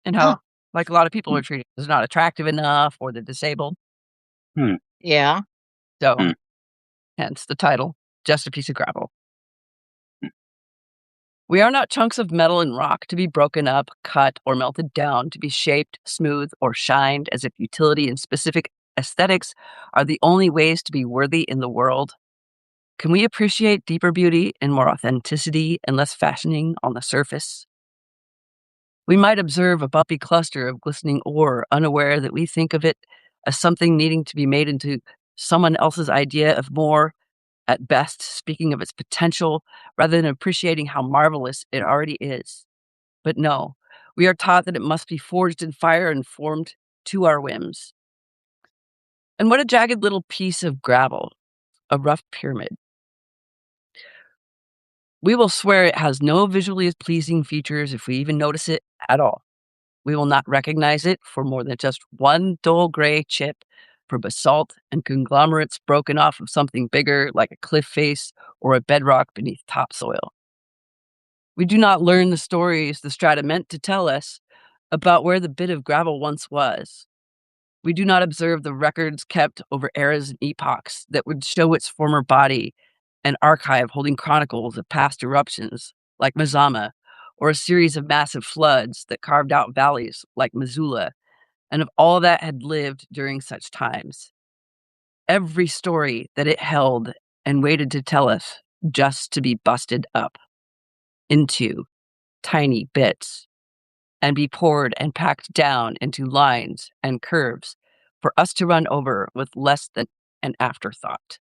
and how, Oh, like, a lot of people are treated as not attractive enough or they're disabled. yeah. So Hmm. hence the title, Just a Piece of Gravel. We are not chunks of metal and rock to be broken up, cut, or melted down, to be shaped, smooth, or shined as if utility and specific aesthetics are the only ways to be worthy in the world. Can we appreciate deeper beauty and more authenticity and less fashioning on the surface? We might observe a bumpy cluster of glistening ore, unaware that we think of it as something needing to be made into someone else's idea of more, at best, speaking of its potential, rather than appreciating how marvelous it already is. But no, we are taught that it must be forged in fire and formed to our whims. And what a jagged little piece of gravel, a rough pyramid. We will swear it has no visually pleasing features if we even notice it at all. We will not recognize it for more than just one dull gray chip for basalt and conglomerates broken off of something bigger like a cliff face or a bedrock beneath topsoil. We do not learn the stories the strata meant to tell us about where the bit of gravel once was. We do not observe the records kept over eras and epochs that would show its former body, an archive holding chronicles of past eruptions like Mazama, or a series of massive floods that carved out valleys like Missoula, and of all that had lived during such times. Every story that it held and waited to tell us just to be busted up into tiny bits and be poured and packed down into lines and curves for us to run over with less than an afterthought.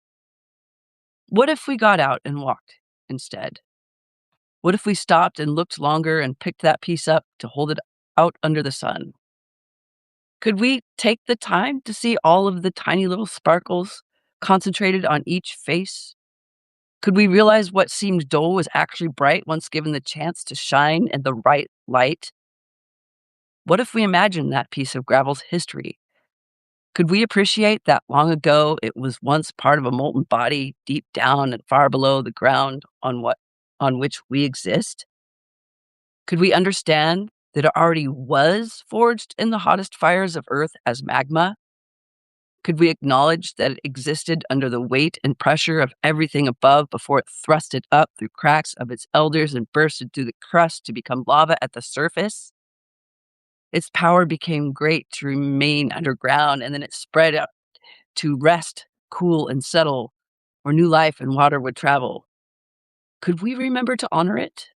What if we got out and walked instead? What if we stopped and looked longer and picked that piece up to hold it out under the sun? Could we take the time to see all of the tiny little sparkles concentrated on each face? Could we realize what seemed dull was actually bright once given the chance to shine in the right light? What if we imagined that piece of gravel's history? Could we appreciate that long ago it was once part of a molten body deep down and far below the ground on which we exist? Could we understand that it already was forged in the hottest fires of Earth as magma? Could we acknowledge that it existed under the weight and pressure of everything above before it thrusted up through cracks of its elders and bursted through the crust to become lava at the surface? Its power became great to remain underground, and then it spread out to rest, cool, and settle, where new life and water would travel. Could we remember to honor it?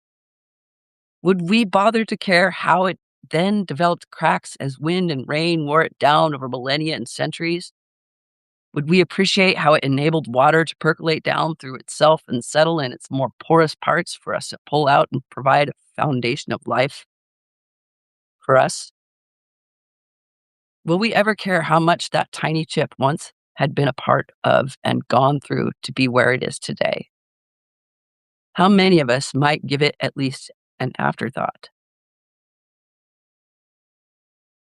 Would we bother to care how it then developed cracks as wind and rain wore it down over millennia and centuries? Would we appreciate how it enabled water to percolate down through itself and settle in its more porous parts for us to pull out and provide a foundation of life for us? Will we ever care how much that tiny chip once had been a part of and gone through to be where it is today? How many of us might give it at least an afterthought?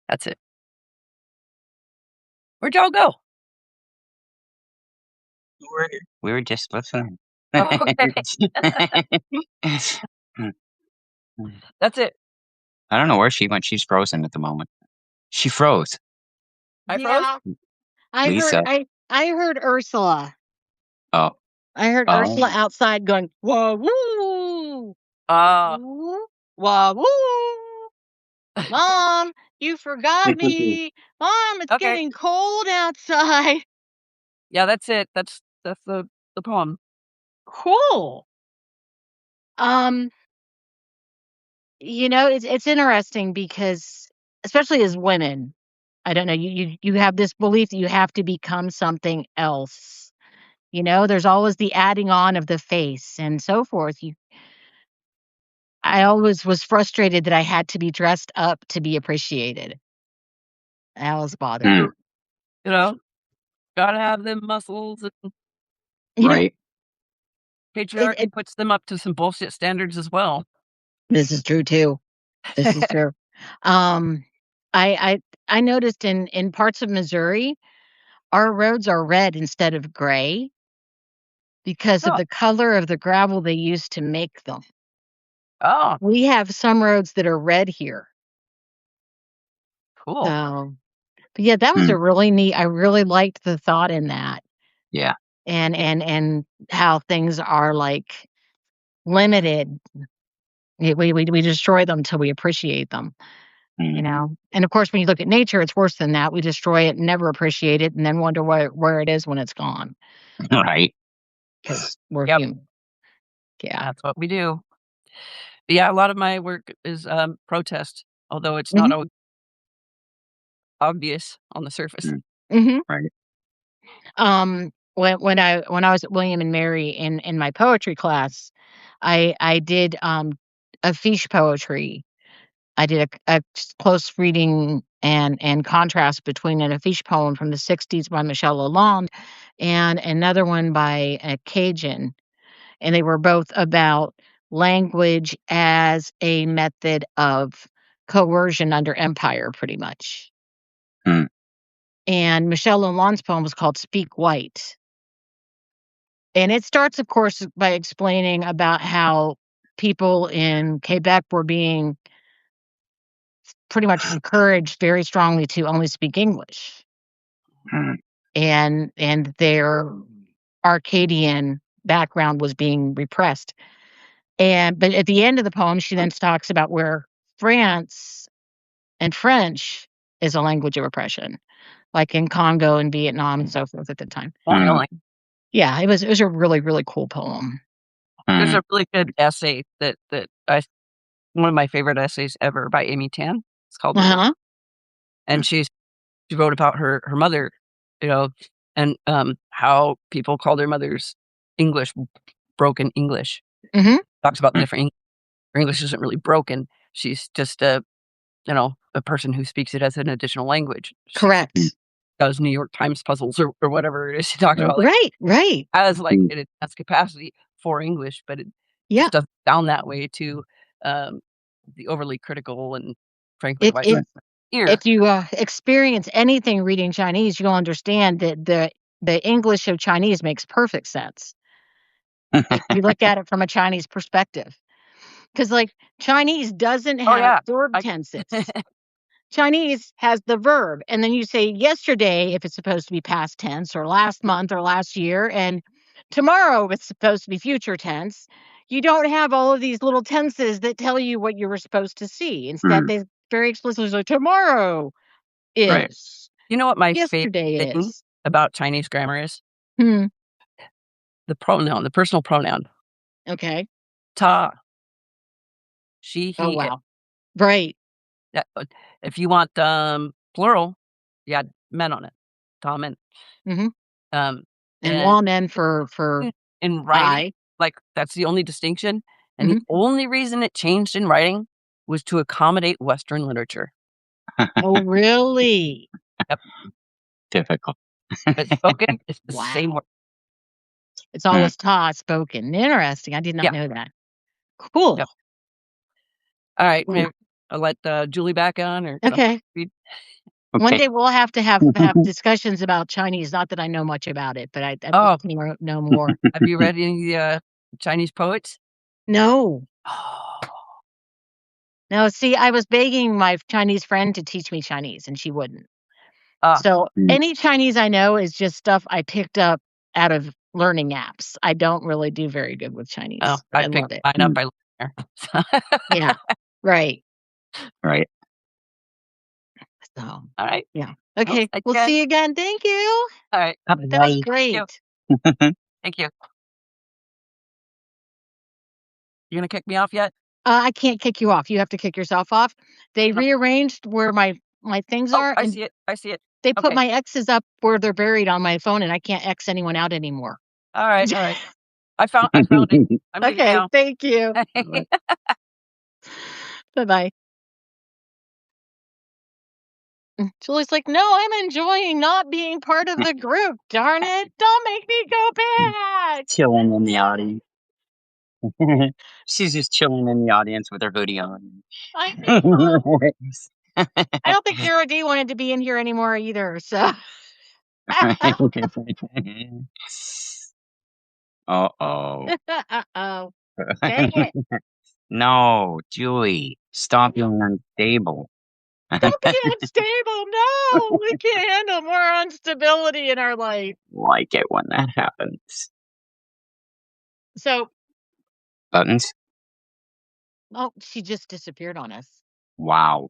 That's it. Where'd y'all go? We were just listening. Oh, okay. That's it. I don't know where she went. She's frozen at the moment. She froze. I froze? I Lisa. heard I heard Ursula. Oh, I heard Ursula outside going, wah woo, woo, wah woo. Mom, you forgot me. Mom, it's Okay. getting cold outside. Yeah, that's it. That's the poem. Cool. It's interesting because, especially as women, I don't know, you have this belief that you have to become something else. There's always the adding on of the face and so forth. I always was frustrated that I had to be dressed up to be appreciated. That was bothering. Gotta have them muscles. And Right. patriarchy puts them up to some bullshit standards as well. This is true too. This is true. I noticed in parts of Missouri, our roads are red instead of gray because of the color of the gravel they use to make them. Oh, We have some roads that are red here. cool. But yeah, that was a really neat. I really liked the thought in that. Yeah. And how things are like limited. We destroy them till we appreciate them. Mm. And of course, when you look at nature, it's worse than that. We destroy it, never appreciate it, and then wonder where it is when it's gone. Right. Because we're Yep. human. Yeah. That's what we do. But yeah, a lot of my work is protest, although it's not always obvious on the surface. Right. When I was at William and Mary in my poetry class, I did affiche poetry. I did a close reading and contrast between an affiche poem from the 60s by Michelle Lalonde and another one by a Cajun. And they were both about language as a method of coercion under empire, pretty much. Hmm. And Michelle Lalonde's poem was called Speak White. And it starts, of course, by explaining about how people in Quebec were being pretty much encouraged very strongly to only speak English. Hmm. And their Arcadian background was being repressed. But at the end of the poem, she then talks about where France and French is a language of oppression, like in Congo and Vietnam and so forth at the time. Finally. Yeah, it was a really, really cool poem. There's a really good essay that one of my favorite essays ever by Amy Tan. It's called and she wrote about her mother, and how people call their mothers English, broken English. Talks about the different her English isn't really broken. She's just a person who speaks it as an additional language. Correct. Does New York Times puzzles or whatever it is she talks about. Right. As like an advanced capacity for English, but it just doesn't sound that way to the overly critical and frankly if you experience anything reading Chinese, you'll understand that the English of Chinese makes perfect sense. If you look at it from a Chinese perspective. Because like Chinese doesn't have verb tenses. Chinese has the verb, and then you say yesterday if it's supposed to be past tense, or last month or last year, and tomorrow if it's supposed to be future tense. You don't have all of these little tenses that tell you what you were supposed to see. Instead, they very explicitly say tomorrow is. Right. You know what my yesterday favorite thing is about Chinese grammar is? The pronoun, the personal pronoun. Okay. Ta. She, he. Oh wow. Right. If you want plural, you add men on it. Ta men. And woman for in writing, like that's the only distinction. And the only reason it changed in writing was to accommodate Western literature. Oh, really? Yep. Difficult. But spoken, it's the same word. It's always ta spoken. Interesting. I did not know that. Cool. Yep. All right. Maybe I'll let Julie back on. Or okay. Okay. One day we'll have to have discussions about Chinese. Not that I know much about it, but I'd like to know more. Have you read any of the Chinese poets? No. No, see, I was begging my Chinese friend to teach me Chinese, and she wouldn't. So any Chinese I know is just stuff I picked up out of learning apps. I don't really do very good with Chinese. Oh, I I love picked it. mine up by there. Yeah. Right. Right. So, All right. yeah. Okay. Well, We'll see you again. Thank you. All right. That was great. Thank you. You gonna kick me off yet? I can't kick you off. You have to kick yourself off. They rearranged where my things are, I and see it. I see it. they put Okay. my X's up where they're buried on my phone, and I can't X anyone out anymore. All right. All right. I found it. I'm leaving Okay. now. Thank you. Bye-bye. Julie's like, no, I'm enjoying not being part of the group. Darn it. Don't make me go back. Chilling in the audience. She's just chilling in the audience with her hoodie on. I know. I don't think NeuroD wanted to be in here anymore either. So. Uh-oh. Uh-oh. Dang it. No, Julie, stop being unstable. Don't be unstable. No, we can't handle more instability in our life. Like it when that happens. So, Buttons? oh, she just disappeared on us. Wow.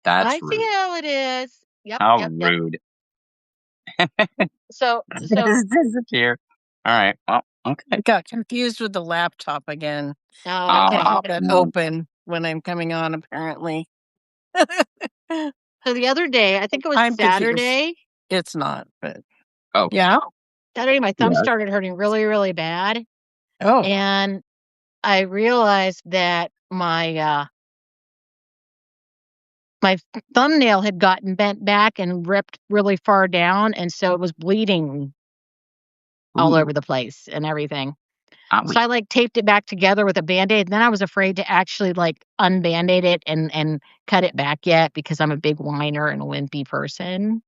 That's I see rude. how it is. Yep. How Yep. rude. So, Just disappear. All right. Well, okay. I got confused with the laptop again. oh, I can't okay. have it open when I'm coming on, apparently. So the other day, I think it was I'm confused. Saturday. It's not, but Oh, yeah. Saturday, my thumb Yeah. started hurting really, really bad. Oh, And I realized that my my thumbnail had gotten bent back and ripped really far down, and so it was bleeding all Ooh. over the place and everything. Owie. So I like taped it back together with a Band-Aid. And then I was afraid to actually like unband-aid it and cut it back yet because I'm a big whiner and a wimpy person.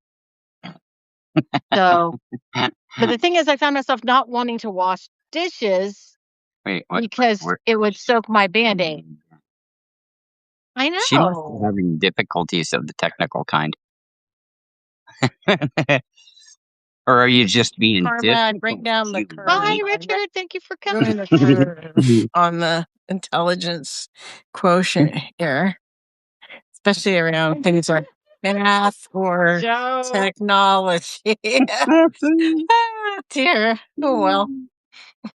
So, but the thing is, I found myself not wanting to wash dishes Wait, what? because it would soak my Band-Aid. I She must be know. having difficulties of the technical kind. Or are you just being Karma, break down the difficult? curve. Bye, Richard. Thank you for Ruin coming. the curve on the intelligence quotient here, especially around things like math or Joe. technology. Ah, dear. Oh, well.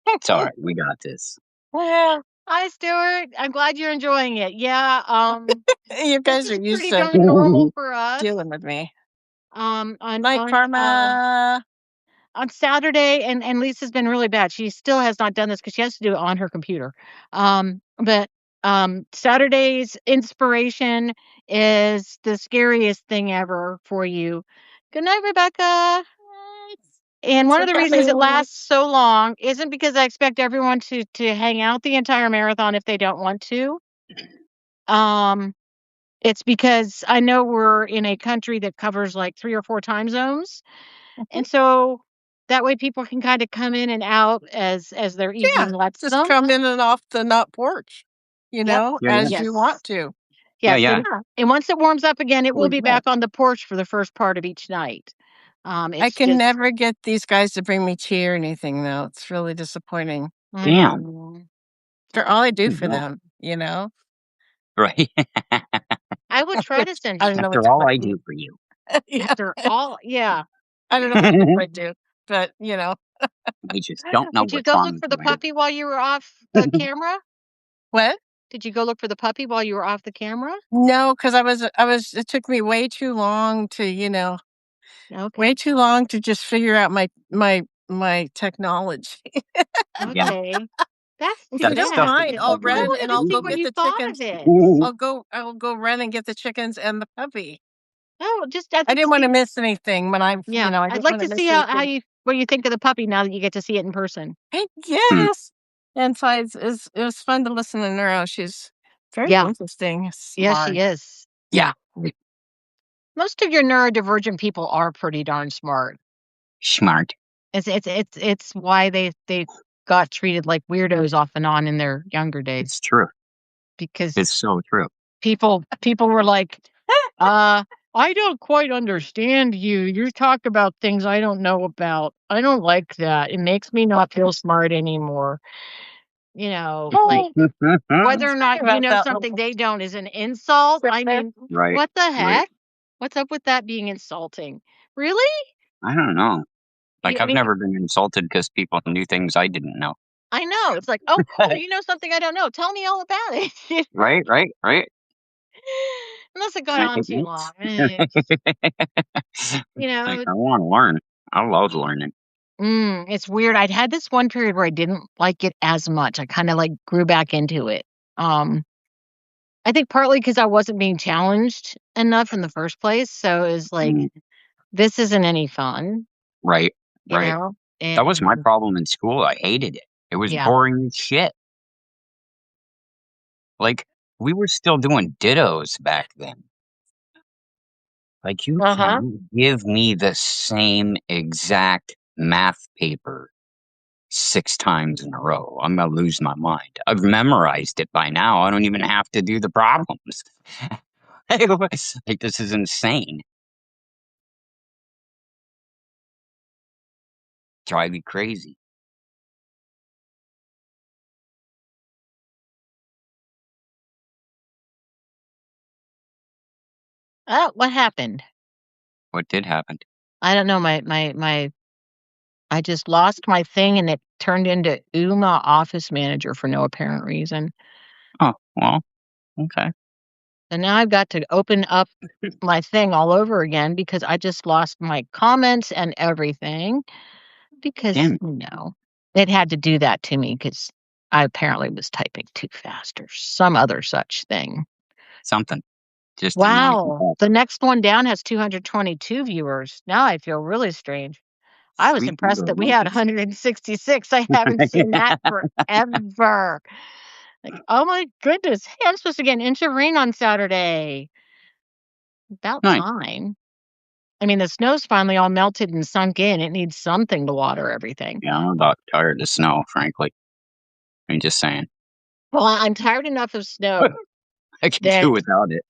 It's all right. We got this. Well, Hi, Stuart. I'm glad you're enjoying it. Yeah. you guys This are is used pretty to darn normal for us. dealing with me. On Night, Karma. on Saturday, and Lisa's been really bad. She still has not done this because she has to do it on her computer. But Saturday's inspiration is the scariest thing ever for you. Good night, Rebecca. And one of the reasons it lasts so long isn't because I expect everyone to hang out the entire marathon if they don't want to. It's because I know we're in a country that covers like 3 or 4 time zones. And so that way people can kind of come in and out as their evening lets Just them. come in and off the nut porch, you know, as you want to. Yes. Yeah. And once it warms up again, it will Holy be back on the porch for the first part of each night. I can never get these guys to bring me tea or anything, though. It's really disappointing. Damn. For all I do for them, you know? Right. I would try to send you. I don't know After all I do for you. After all, yeah. I don't know what else I do, but, you know. I just don't know Did you what's go wrong look for with the me. puppy while you were off the camera? What? Did you go look for the puppy while you were off the camera? No, because it took me way too long to, you know, way too long to just figure out my technology. Okay. That's too If you don't bad. mind, I'll I run wanted and to I'll see go what get you the thought chickens. of it. I'll go run and get the chickens and the puppy. Oh, I didn't want to miss anything when I'm, Yeah, you know, I I'd didn't like wanna to miss see how anything. what you think of the puppy now that you get to see it in person. Yes. And so it was fun to listen to Neuro. She's very interesting. Yeah, Smart. she is. Yeah. Most of your neurodivergent people are pretty darn smart. Smart. It's why they got treated like weirdos off and on in their younger days. It's true. Because It's so true. people were like, I don't quite understand you. You talk about things I don't know about. I don't like that. It makes me not feel smart anymore. Like whether or not you know something they don't is an insult. I mean, Right. what the Right. heck? What's up with that being insulting? Really? I don't know. Like, I I've mean, never been insulted because people knew things I didn't know. I know. It's like, oh, cool. You know something I don't know. Tell me all about it. Right. Unless it got on too long. Like, I want to learn. I love learning. It's weird. I'd had this one period where I didn't like it as much. I kind of like grew back into it. I think partly because I wasn't being challenged enough in the first place. So it was like, this isn't any fun. Right. You know? That was my And problem in school. I hated it. It was yeah. boring as shit. Like, we were still doing dittos back then. Like, you can't give me the same exact math paper 6 times in a row. I'm gonna lose my mind. I've memorized it by now. I don't even have to do the problems. Like, this is insane. Drive you crazy. What happened? What did happen? I don't know. I just lost my thing and it turned into Uma Office Manager for no apparent reason. Oh, well, okay. And now I've got to open up my thing all over again because I just lost my comments and everything because, it had to do that to me because I apparently was typing too fast or some other such thing. Something. Just didn't wanna keep Wow. up. The next one down has 222 viewers. Now I feel really strange. I was Sweet impressed that we little had 166. I haven't seen that forever. Like, oh my goodness. Hey, I'm supposed to get an inch of rain on Saturday. About Nice. time. I mean, the snow's finally all melted and sunk in. It needs something to water everything. Yeah, I'm about tired of snow, frankly. I'm just saying. Well, I'm tired enough of snow I can that do without it.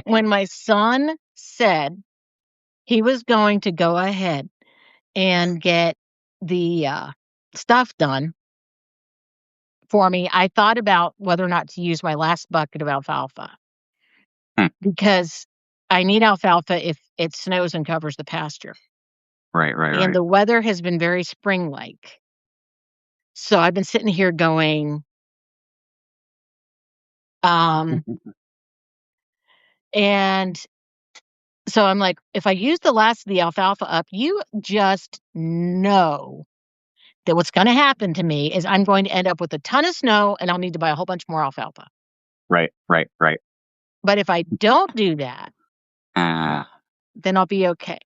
when my son said he was going to go ahead and get the stuff done for me, I thought about whether or not to use my last bucket of alfalfa because I need alfalfa if it snows and covers the pasture. Right. And the weather has been very spring-like. So I've been sitting here going, and so I'm like, if I use the last of the alfalfa up, you just know that what's going to happen to me is I'm going to end up with a ton of snow and I'll need to buy a whole bunch more alfalfa. Right. But if I don't do that, then I'll be okay.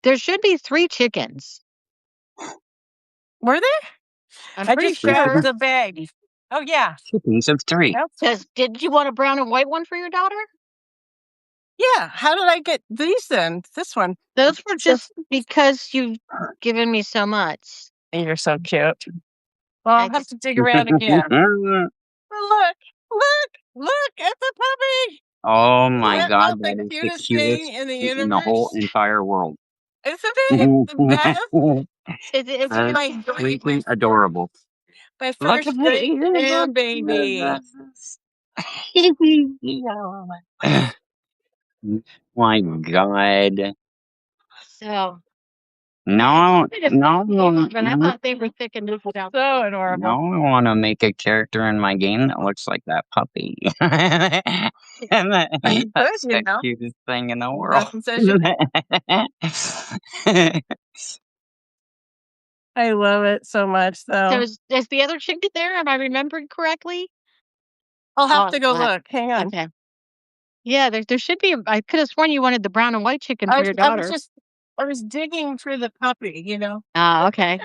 There should be 3 chickens. Were there? I'm I pretty just grabbed sure. the bag. Oh, yeah. Chickens of 3. Did you want a brown and white one for your daughter? Yeah. How did I get these then? This one. Those were just because you've given me so much. You're so cute. Well, I'll have to dig around again. Look at the puppy. Oh my Isn't God, that that the is the cutest cutest thing in the in the whole universe? entire world. Isn't it the best? It's That's my freaking adorable. My Look first at great it. grandbaby. My God. so. No, But I thought they were thick and noodled out. So adorable. No, I want to make a character in my game that looks like that puppy. And that's the cutest thing in the world. I love it so much, though. So is the other chicken there? Am I remembering correctly? I'll have to go look. Hang on. Okay. Yeah, there should be. I could have sworn you wanted the brown and white chicken for your daughter. I was digging for the puppy, Oh, okay.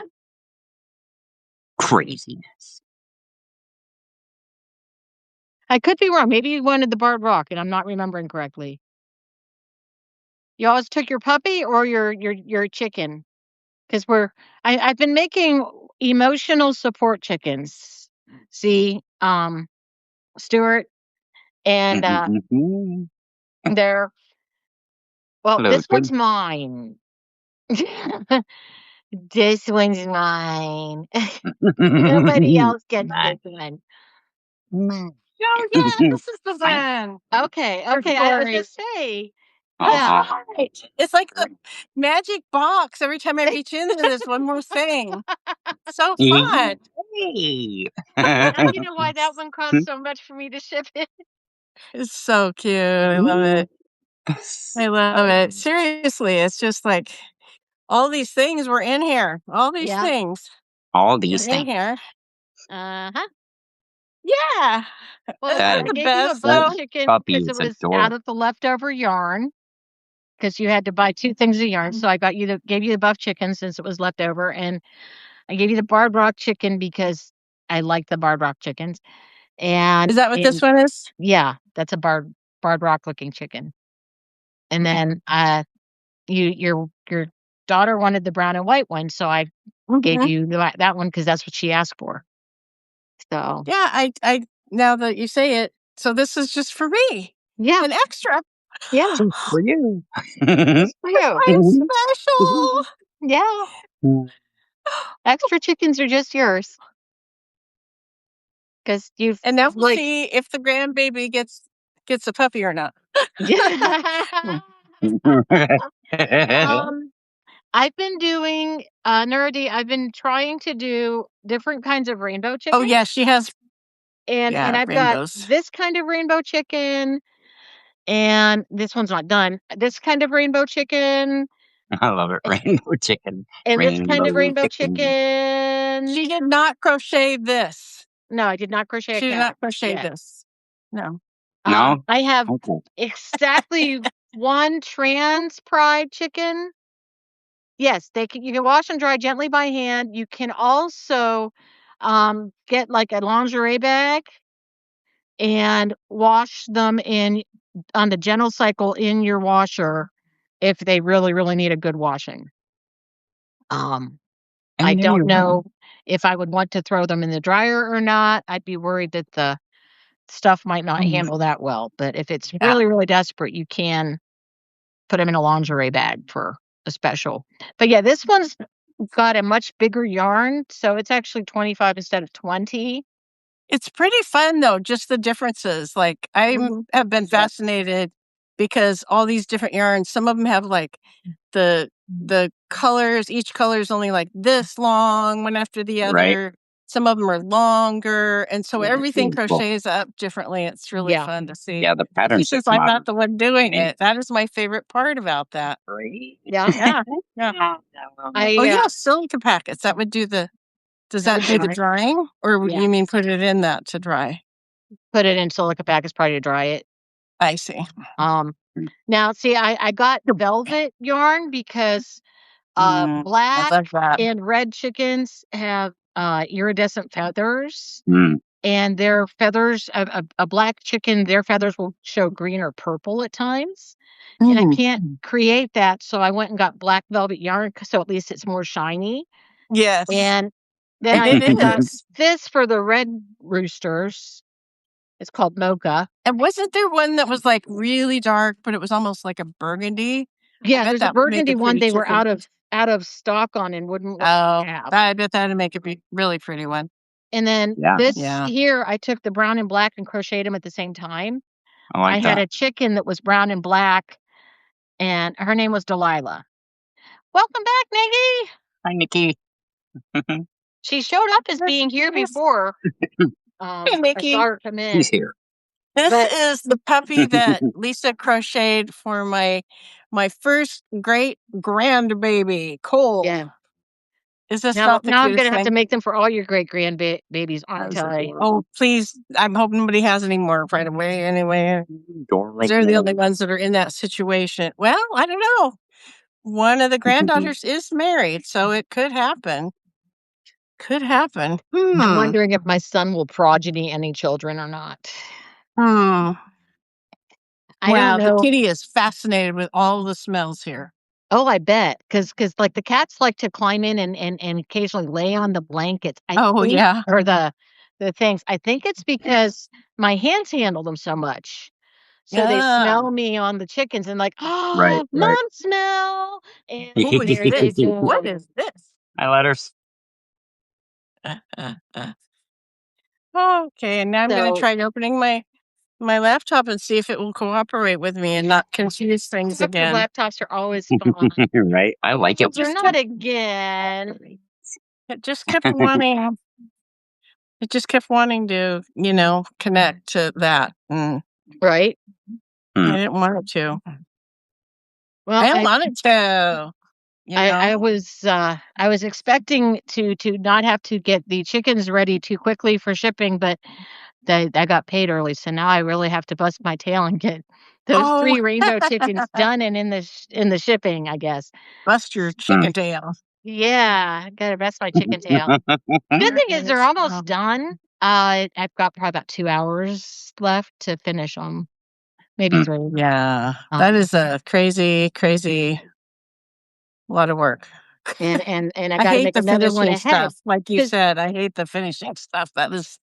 Craziness. I could be wrong. Maybe you wanted the barred rock, and I'm not remembering correctly. You always took your puppy or your chicken, because I've been making emotional support chickens. See, Stuart, and they're Well, Hello, this Tim. one's mine. This one's mine. Nobody else gets this one. Oh, yeah, this is the one. Okay, I was gonna say. Aw. Right. It's like the magic box. Every time I reach in there, there's one more thing. So fun. Yay. Now you know why that one costs so much for me to ship it. It's so cute. I love it. I love it. Seriously, it's just like all these things were in here. All these Yeah. things All were these in things. here. Uh-huh. Yeah. Well, Isn't That I that the gave you a best, buff though? chicken puppy because it is was out adorable. of the leftover yarn. Because you had to buy 2 things of yarn, so I gave you the buff chicken since it was leftover, and I gave you the barred rock chicken because I like the barred rock chickens. And Is that what this one is? yeah, that's a barred rock looking chicken. And then your daughter wanted the brown and white one, so I gave Mhm. you that one because that's what she asked for. So Yeah, I now that you say it, so this is just for me. yeah, An extra. yeah, Just for you. just for you. I'm special. Yeah, extra chickens are just yours because you've And now we'll like see if the grandbaby gets a puppy or not. yeah. I've been doing I've been trying to do different kinds of rainbow chicken. Oh yeah, she has And I've got rainbows. this kind of rainbow chicken, and this one's not done. This kind of rainbow chicken, I love it. Rainbow chicken. and this kind of rainbow chicken. chicken. She did not crochet this. No, I did not crochet a She did cap not crochet yet. this. No. No? I have Okay. exactly one trans pride chicken. Yes, you can wash and dry gently by hand. You can also get like a lingerie bag and wash them on the gentle cycle in your washer if they really, really need a good washing. I And there don't you go. know if I would want to throw them in the dryer or not. I'd be worried that the stuff might not handle that well. But if it's really, really desperate, you can put them in a lingerie bag for a special. But yeah, this one's got a much bigger yarn, so it's actually 25 instead of 20. It's pretty fun though, just the differences. Like I Mhm. have been fascinated because all these different yarns, some of them have like the colors, each color is only like this long, one after the Right. other. Some of them are longer, and so Yeah. everything Beautiful. crochets up differently. It's really Yeah. fun to see. Yeah, the Especially patterns since that come I'm out not the one doing amazing. it. That is my favorite part about that. Great. Yeah. Yeah. Yeah. Oh yeah, silica packets. That would do the does that do the drying? Or Yeah. you mean put it in that to dry? Put it in silica packets probably to dry it. I see. Now see, I got velvet yarn because I black love that. and red chickens have iridescent feathers, Mm. and their feathers, a black chicken, their feathers will show green or purple at times. And I can't create that, so I went and got black velvet yarn, so at least it's more shiny. Yes. And then And I it got is. this for the red roosters. It's called mocha. And wasn't there one that was like really dark, but it was almost like a burgundy? Yeah, bet there's a that would make burgundy a one pretty they were chicken. out of stock on and wouldn't let Oh, me have. I bet that'd make a really pretty one. And then Yeah. this Yeah. here, I took the brown and black and crocheted them at the same time. I like I had that. a chicken that was brown and black, and her name was Delilah. Welcome back, Nikki. Hi, Nikki. She showed up as being here before. Hey, I Mickey. saw her come in. He's here. This But- is the puppy that Lisa crocheted for my first great grandbaby, Cole. Yeah. Is this Now not the I'm cutest gonna have to thing? make them for all your great grandbabies, aren't I? Oh, please. I hope nobody has any more right away anyway. They're the only ones that are in that situation. Well, I don't know. One of the granddaughters is married, so it could happen. Could happen. I'm wondering if my son will progeny any children or not. I don't know. The kitty is fascinated with all the smells here. Oh, I bet. Because like the cats like to climb in and occasionally lay on the blankets. Oh, yeah. Or the things. I think it's because my hands handle them so much. So they Ah. smell me on the chickens and like, Right, oh, right. mom smell. And Who is there they this? go. What is this? I let her. Okay, and now I'm gonna So try opening my laptop and see if it will cooperate with me and not confuse things again. laptops are always fun. Right. I like it. You're not again. It just kept wanting. It just kept wanting to, connect to that. Right. I didn't want it to. Well, I don't want it to. I was expecting to not have to get the chickens ready too quickly for shipping, but I got paid early, so now I really have to bust my tail and get those Oh, 3 rainbow chickens done and in the shipping, I guess. bust your chicken tail. Yeah, gotta bust my chicken tail. Good thing is they're almost done. I've got probably about 2 hours left to finish them, maybe 3. Yeah, that is a crazy, crazy lot of work. And I I gotta hate make the another one finishing ahead stuff. Like you 'cause said, I hate the finishing stuff. That is,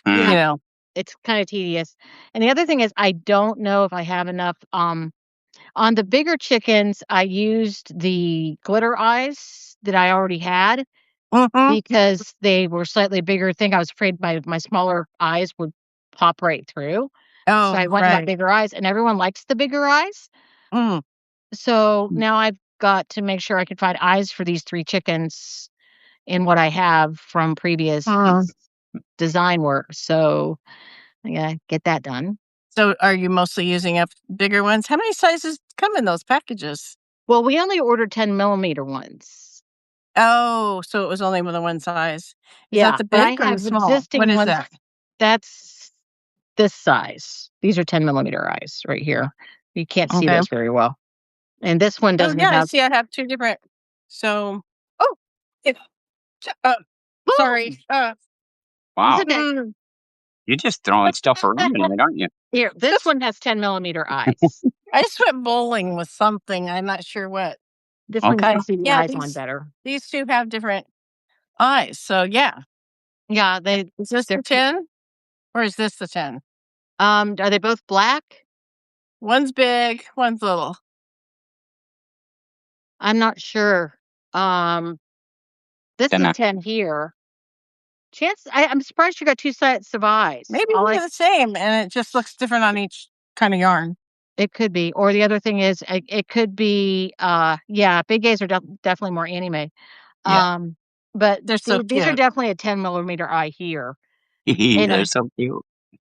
yeah, it's kinda tedious. And the other thing is I don't know if I have enough, on the bigger chickens, I used the glitter eyes that I already had mhm. because they were slightly bigger thing. I was afraid my smaller eyes would pop right through. So I Oh, went and got right. bigger eyes, and everyone likes the bigger eyes. Mm. So now I've got to make sure I can find eyes for these 3 chickens in what I have from previous design work. So I gotta get that done. So are you mostly using up bigger ones? How many sizes come in those packages? Well, we only ordered 10mm ones. Oh, so it was only with the one size. Is that Yeah, the but I big or the have small? What existing is ones that? that's this size. These are 10mm eyes right here. You can't see Okay. those very well. And this one Oh, doesn't yeah, I have see I have 2 different. So oh, it sorry. Wow. okay. You're just throwing stuff around tonight, aren't you? Here, this one has 10mm eyes. I just went bowling with something, I'm not sure what. This one you Okay. can see the Yeah, eyes on better. these 2 have different eyes, so yeah. Yeah, Is this they're the 10 or is this the 10? are they both black? One's big, one's little. I'm not sure. Um, this is Dunno. 10 here. I'm surprised you got 2 sets of eyes. Maybe they're the same, and it just looks different on each kinda yarn. It could be. Or the other thing is it could be, yeah, big A's are definitely more anime. Yeah, But they're so these are cute. definitely a 10mm eye here. And They're so cute.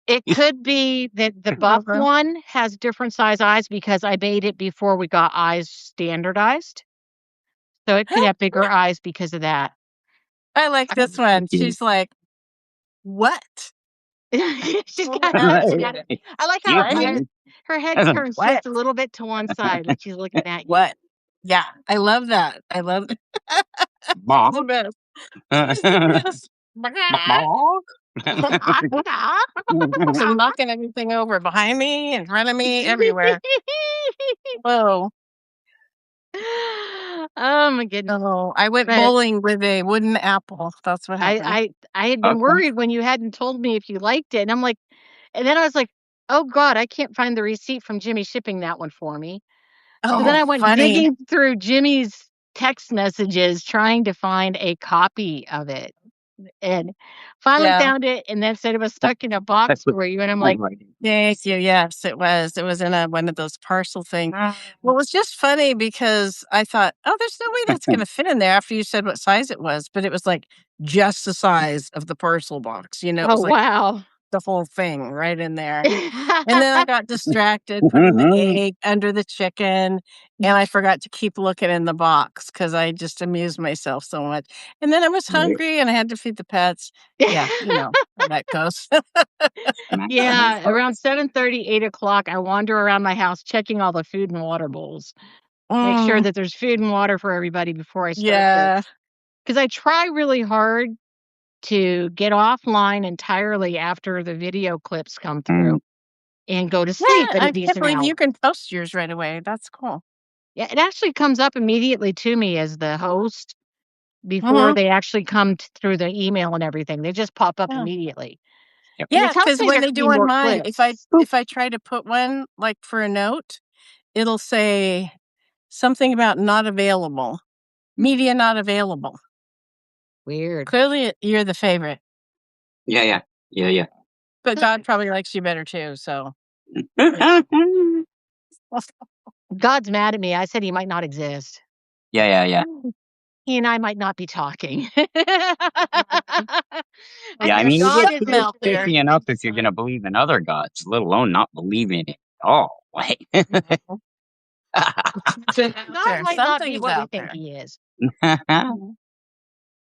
it could be that the buff Okay. one has different size eyes because I made it before we got eyes standardized. So it could have bigger eyes because of that. I like this one. She's like, "What?" She's Oh, got yeah, she she got did. it. I like how Cute, man. her head turns What? just a little bit to one side when she's looking at you. What? Yeah, I love that. I love that. She's the Mom. best. She's the best. Mom. So knocking everything over behind me, in front of me, everywhere. Whoa. Oh my goodness. So I went But bowling with a wooden apple. That's what happened. I had been Okay. worried when you hadn't told me if you liked it. And I'm like, and then I was like, oh God, I can't find the receipt from Jimmy shipping that one for me. So then Oh, I went funny. digging through Jimmy's text messages trying to find a copy of it. And finally Yeah. found it and then said it was stuck in a box for you. And I'm like, Thank you. Yes, it was. It was in one of those parcel things. Well, it was just funny because I thought, oh, there's no way that's going to fit in there after you said what size it was. But it was like just the size of the parcel box. It oh was like wow. the whole thing right in there. And then I got distracted putting the egg under the chicken, and I forgot to keep looking in the box because I just amused myself so much. And then I was hungry and I had to feed the pets. Yeah, how that goes. Yeah, around 7:30, 8 o'clock, I wander around my house checking all the food and water bowls. Make sure Mm, that there's food and water for everybody before I start work. yeah. Because I try really hard to get offline entirely after the video clips come through and go to Yeah, sleep at a I can't decent believe hour. you can post yours right away. That's cool. Yeah, it actually comes up immediately to me as the host before Mhm. they actually come through the email and everything. They just pop up Yeah. immediately. Yeah, It tells because me when there they could be do on more mine, clicks. if I try to put one, like, for a note, it'll say something about not available. Media not available. Weird. Clearly, you're the favorite, Yeah. but God probably likes you better too, so. God's mad at me. I said he might not exist. Yeah. He and I might not be talking. Yeah, I Said, mean, you God get is people out there. picky enough if you're going to believe in other gods, let alone not believe in it at all. Like, God might not be Something's what we out think there. he is.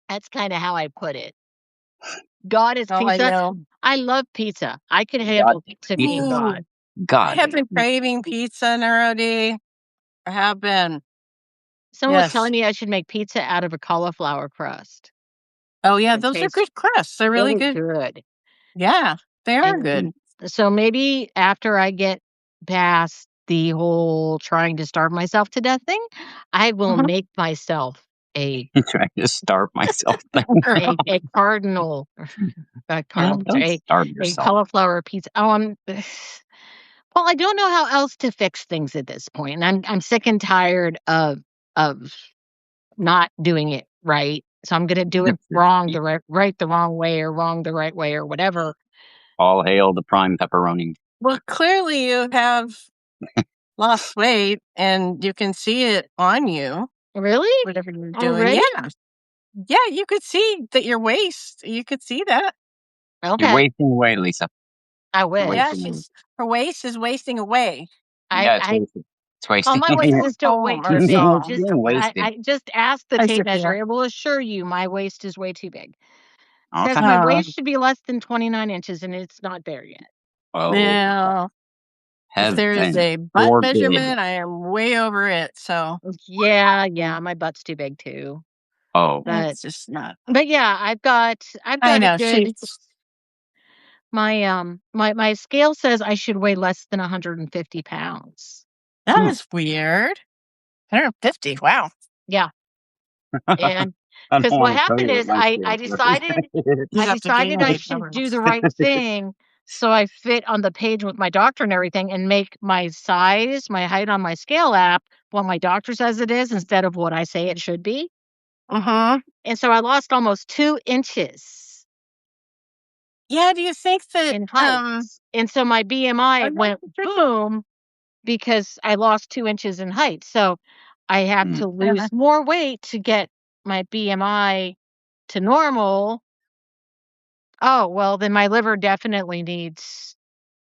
That's kind of how I put it. God is Oh, I pizza. know. I love pizza. I could handle pizza being Ooh. God. I God. have been craving pizza, NeuroD. I have been. Someone was Yes. telling me I should make pizza out of a cauliflower crust. Oh, yeah, It those are tastes good crusts. They're really good. good. Yeah, they are And good. so maybe after I get past the whole trying to starve myself to death thing, I will Mhm. make myself a Trying to starve myself. a cardinal Don't starve a yourself. cauliflower pizza. Well, I don't know how else to fix things at this point. And I'm sick and tired of not doing it right. So I'm gonna do it wrong the right the wrong way, or wrong the right way, or whatever. All hail the prime pepperoni. Well, clearly you have lost weight, and you can see it on you, Really? whatever you're doing. Already? Yeah. Yeah, you could see that your waist, you could see that. You're Okay. wasting away, Lisa. I wish. You're Yeah, wasting her waist is wasting away. Yeah, it's I wasted. It's Oh, wasting. my waist is still way Home too or big. so. Just Being wasted. I just asked the I tape see. measure. It will assure you my waist is way too big. Okay. Says my waist should be less than 29 inches, and it's not there yet. Oh, Yeah. If there is heaven a butt forbid. measurement, I am way over it. So Yeah, my butt's too big too. Oh, But it's just not. but yeah, I've got I a know. good my scale says I should weigh less than 150 pounds. That is weird. 150. Wow. Yeah. And I don't because what want to tell happened you what is my I scale decided You I have to gain decided I weight should numbers. do the right thing, so I fit on the page with my doctor and everything, and make my size, my height on my scale app what my doctor says it is instead of what I say it should be. Mm-hmm. And so I lost almost 2 inches Yeah. Do you think that in height. And so my BMI went boom because I lost 2 inches in height. So I have to lose more weight to get my BMI to normal. Oh, well, then my liver definitely needs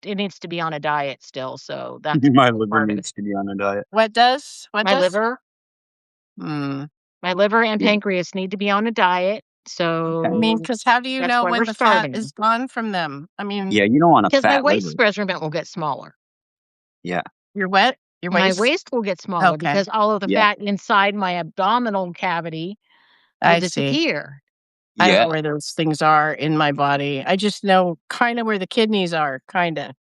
to be on a diet still, so that's My liver needs to be on a diet. What does? What my does? liver Hmm. my liver and Yeah. pancreas need to be on a diet, so I mean, because how do you that's know why when we're the fat starving. is gone from them? I mean, Yeah, you don't want a Because my fat waist liver. measurement will get smaller. Yeah. your what? Your My waist? waist will get smaller Okay. because all of the Yeah. fat inside my abdominal cavity will I see. disappear. I don't know Yeah. where those things are in my body. I just know kind of where the kidneys are. Kinda.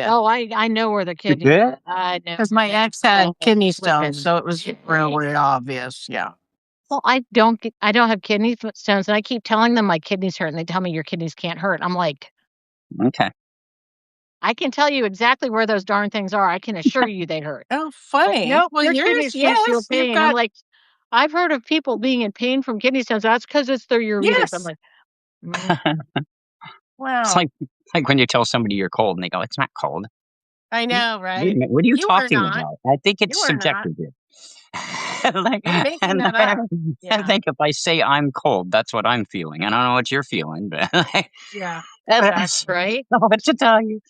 Oh, I know where the kidney Yeah. I know. Because my ex had kidney stones, Flippin'. so it was really obvious. Yeah. Well, I don't have kidney stones, and I keep telling them my kidneys hurt, and they tell me your kidneys can't hurt. I'm like, Okay. I can tell you exactly where those darn things are. I can assure you they hurt. Oh, Like, funny. nope, Well, your yours, kidneys can't feel yes. You've pain. I'm got, like, I've heard of people being in pain from kidney stones. That's because it's their ureters. I'm yes. like, mm, It's Wow. like when you tell somebody you're cold and they go, "It's not cold." I know, Wait a right? minute, what are you You are talking not. about? I think it's You are not. subjective here. Like, You're making and that I up. Yeah. think if I say I'm cold, that's what I'm feeling. I don't know what you're feeling, but Yeah. I Exactly. don't right? know what to tell you.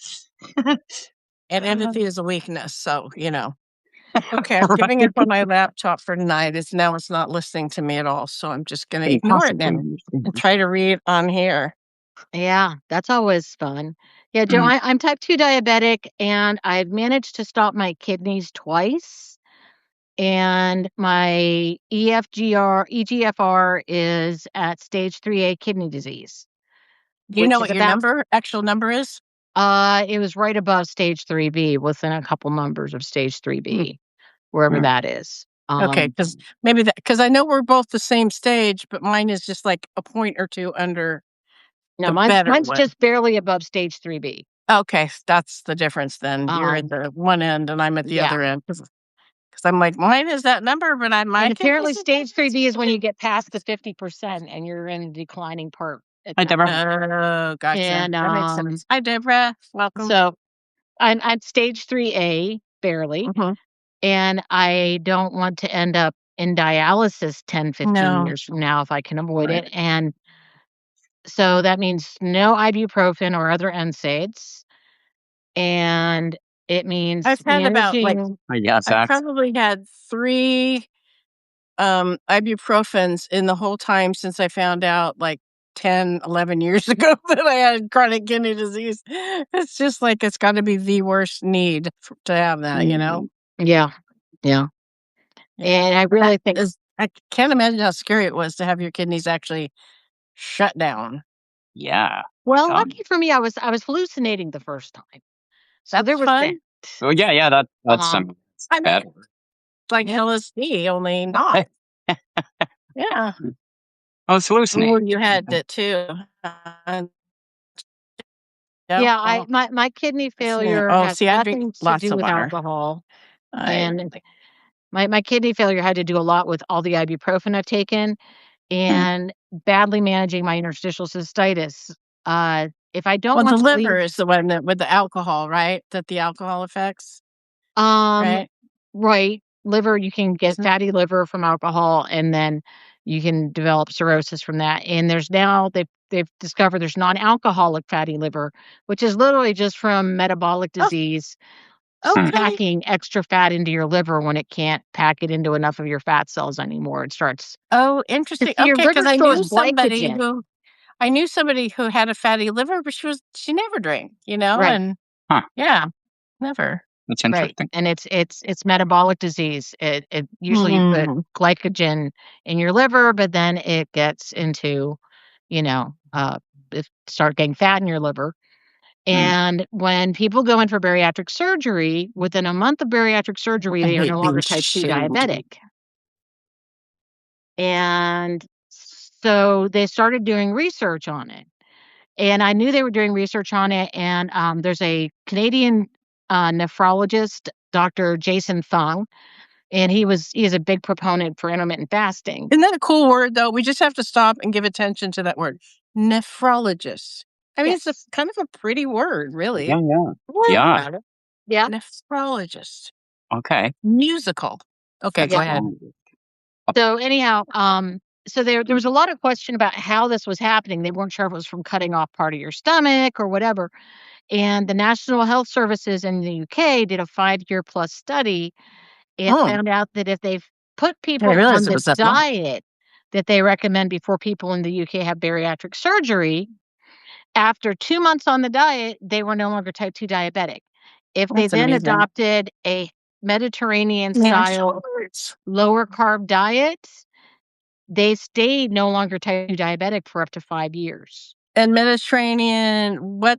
And empathy is a weakness. So, Okay, I'm Right. giving up on my laptop for tonight. It's not listening to me at all. So I'm just going to Couldn't ignore it possibly now understand. and try to read on here. Yeah, that's always fun. Yeah, Joe, Mm. I'm type 2 diabetic, and I've managed to stop my kidneys twice. And my EGFR is at stage 3A kidney disease. Do you Which know is what your about actual number is? it was right above stage 3B, within a couple numbers of stage 3B, wherever Mm. that is. Okay, because I know we're both the same stage, but mine is just like a point or two under No, the mine's better mine's one. just barely above stage 3B. Okay, that's the difference then. You're at the one end and I'm at the yeah. other end. Because I'm like, mine is that number, but And my apparently kidneys stage 3B is when you get past the 50% and you're in the declining part. Hi, Deborah. Oh, gotcha. And That makes sense. Hi, Deborah. Welcome. so I'm stage 3A, barely. Mhm. And I don't want to end up in dialysis 10, 15 No. years from now if I can avoid Right. it. And so that means no ibuprofen or other NSAIDs. And it means I've had about like managing. Yes, I probably had 3 ibuprofens in the whole time since I found out like 10, 11 years ago that I had chronic kidney disease. It's just like it's got to be the worst need to have that, you know? Yeah. Yeah. And I really think I can't imagine how scary it was to have your kidneys actually shut down. Yeah. well, lucky for me, I was hallucinating the first time. So there That's was fun. that. Oh, yeah, that's I bad. mean, like LSD, only not. Yeah. Oh, it's hallucinating. Oh, you had that too. Yeah, my kidney failure has see, I drink nothing to lots do of with water. alcohol. I And my kidney failure had to do a lot with all the ibuprofen I've taken and badly managing my interstitial cystitis. If I don't well, the want to liver leave, is the one that with the alcohol, right? That the alcohol affects, right, right? liver, you can get Isn't- fatty liver from alcohol, and then you can develop cirrhosis from that. And there's now they've discovered there's non-alcoholic fatty liver, which is literally just from metabolic disease. Okay. Packing extra fat into your liver when it can't pack it into enough of your fat cells anymore. It starts. Oh, interesting. Your Okay, liver because stores glycogen. I knew somebody who had a fatty liver, but she never drank, you know, Right. and Huh. yeah, never. That's Right. interesting. And it's metabolic disease. It usually you put glycogen in your liver, but then it gets into, start getting fat in your liver. And when people go in for bariatric surgery, within a month of bariatric surgery, they are no longer type 2 diabetic. And so they started doing research on it. And I knew they were doing research on it. And there's a Canadian nephrologist, Dr. Jason Thung, and he is a big proponent for intermittent fasting. Isn't that a cool word, though? We just have to stop and give attention to that word, nephrologist. I mean, it's kind of a pretty word, really. Yeah. Yeah. Nephrologist. Okay. Musical. Okay, go ahead. So anyhow, so there was a lot of question about how this was happening. They weren't sure if it was from cutting off part of your stomach or whatever. And the National Health Services in the UK did a 5-year plus study and found out that if they've put people on the diet that they recommend before people in the UK have bariatric surgery, after 2 months on the diet, they were no longer type 2 diabetic. If they then adopted a Mediterranean style lower carb diet, they stayed no longer type 2 diabetic for up to 5 years. And Mediterranean, what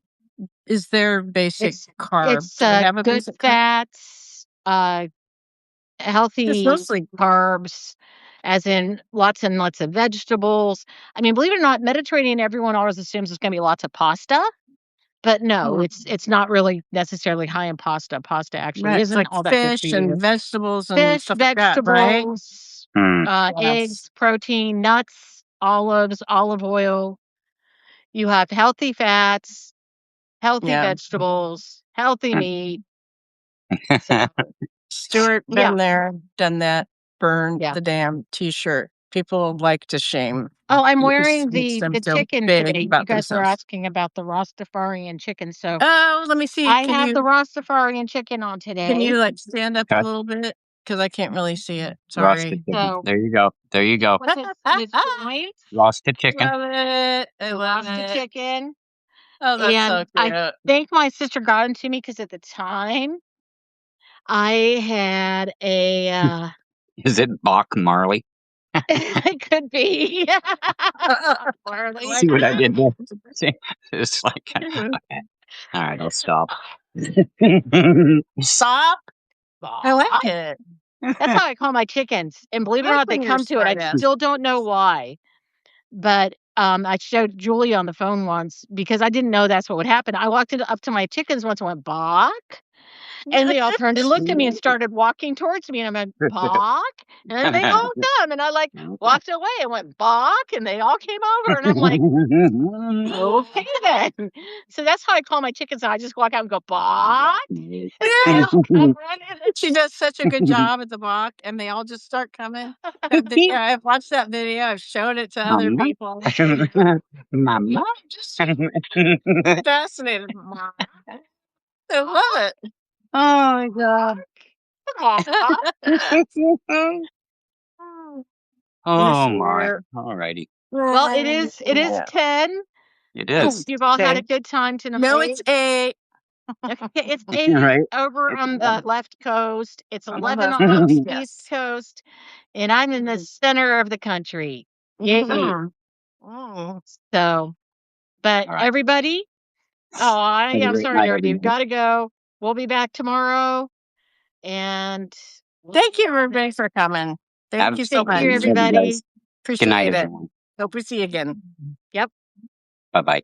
is their basic carb? It's good fats, healthy carbs, as in lots and lots of vegetables. I mean, believe it or not, Mediterranean, everyone always assumes it's going to be lots of pasta. But no, it's not really necessarily high in pasta. Pasta actually isn't all that good for you. Fish and vegetables and Fish, stuff like that, right? eggs, protein, nuts, olives, olive oil. You have healthy fats, healthy vegetables, healthy meat. So, Stuart, been there, done that, burned the damn T-shirt. People like to shame. Oh, I'm wearing the chicken today. You guys were themselves. asking about the Rastafarian chicken. So Oh, let me see. I have the Rastafarian chicken on today. Can you stand up a little bit? Because I can't really see it. Sorry. So, there you go. Rasta chicken. Love it. I love it. Chicken. Oh, that's so cute. I think my sister got it to me because at the time I had a Is it Bach Marley? it could be. See what I did there? See, it's like okay. All right, I'll stop. Stop. I like it. That's how I call my chickens. And believe it or not, they come to it. I still don't know why. But I showed Julie on the phone once because I didn't know that's what would happen. I walked up to my chickens once and went, "Bawk." And they all turned and looked at me and started walking towards me, and I went, "Bawk." And then they all come, and I like walked away and went, "Bawk," and they all came over, and I'm like, "Okay then." So that's how I call my chickens. I just walk out and go, "Bawk." And they all come running. She does such a good job at the balk, and they all just start coming. That video, I've watched that video. I've shown it to other Mama? people. Mama? I'm just fascinated. Mom. I love it. Oh my God. Oh my. All righty. Well, it is 10. It is. You've all had a good time tonight. No, it's 8. Okay, it's 8 Right. over It's on the 11. left coast. It's On the 11 left on the coast, east yes. coast, and I'm in the center of the country. Yay. So, but All right. everybody, Have a I'm great sorry, night, you've everybody. got to go. We'll be back tomorrow, and Thank you, everybody, for coming. Thank you so thank you, much. Love you everybody. guys. Good Appreciate night, it. everyone. Hope we see you again. Yep. Bye-bye.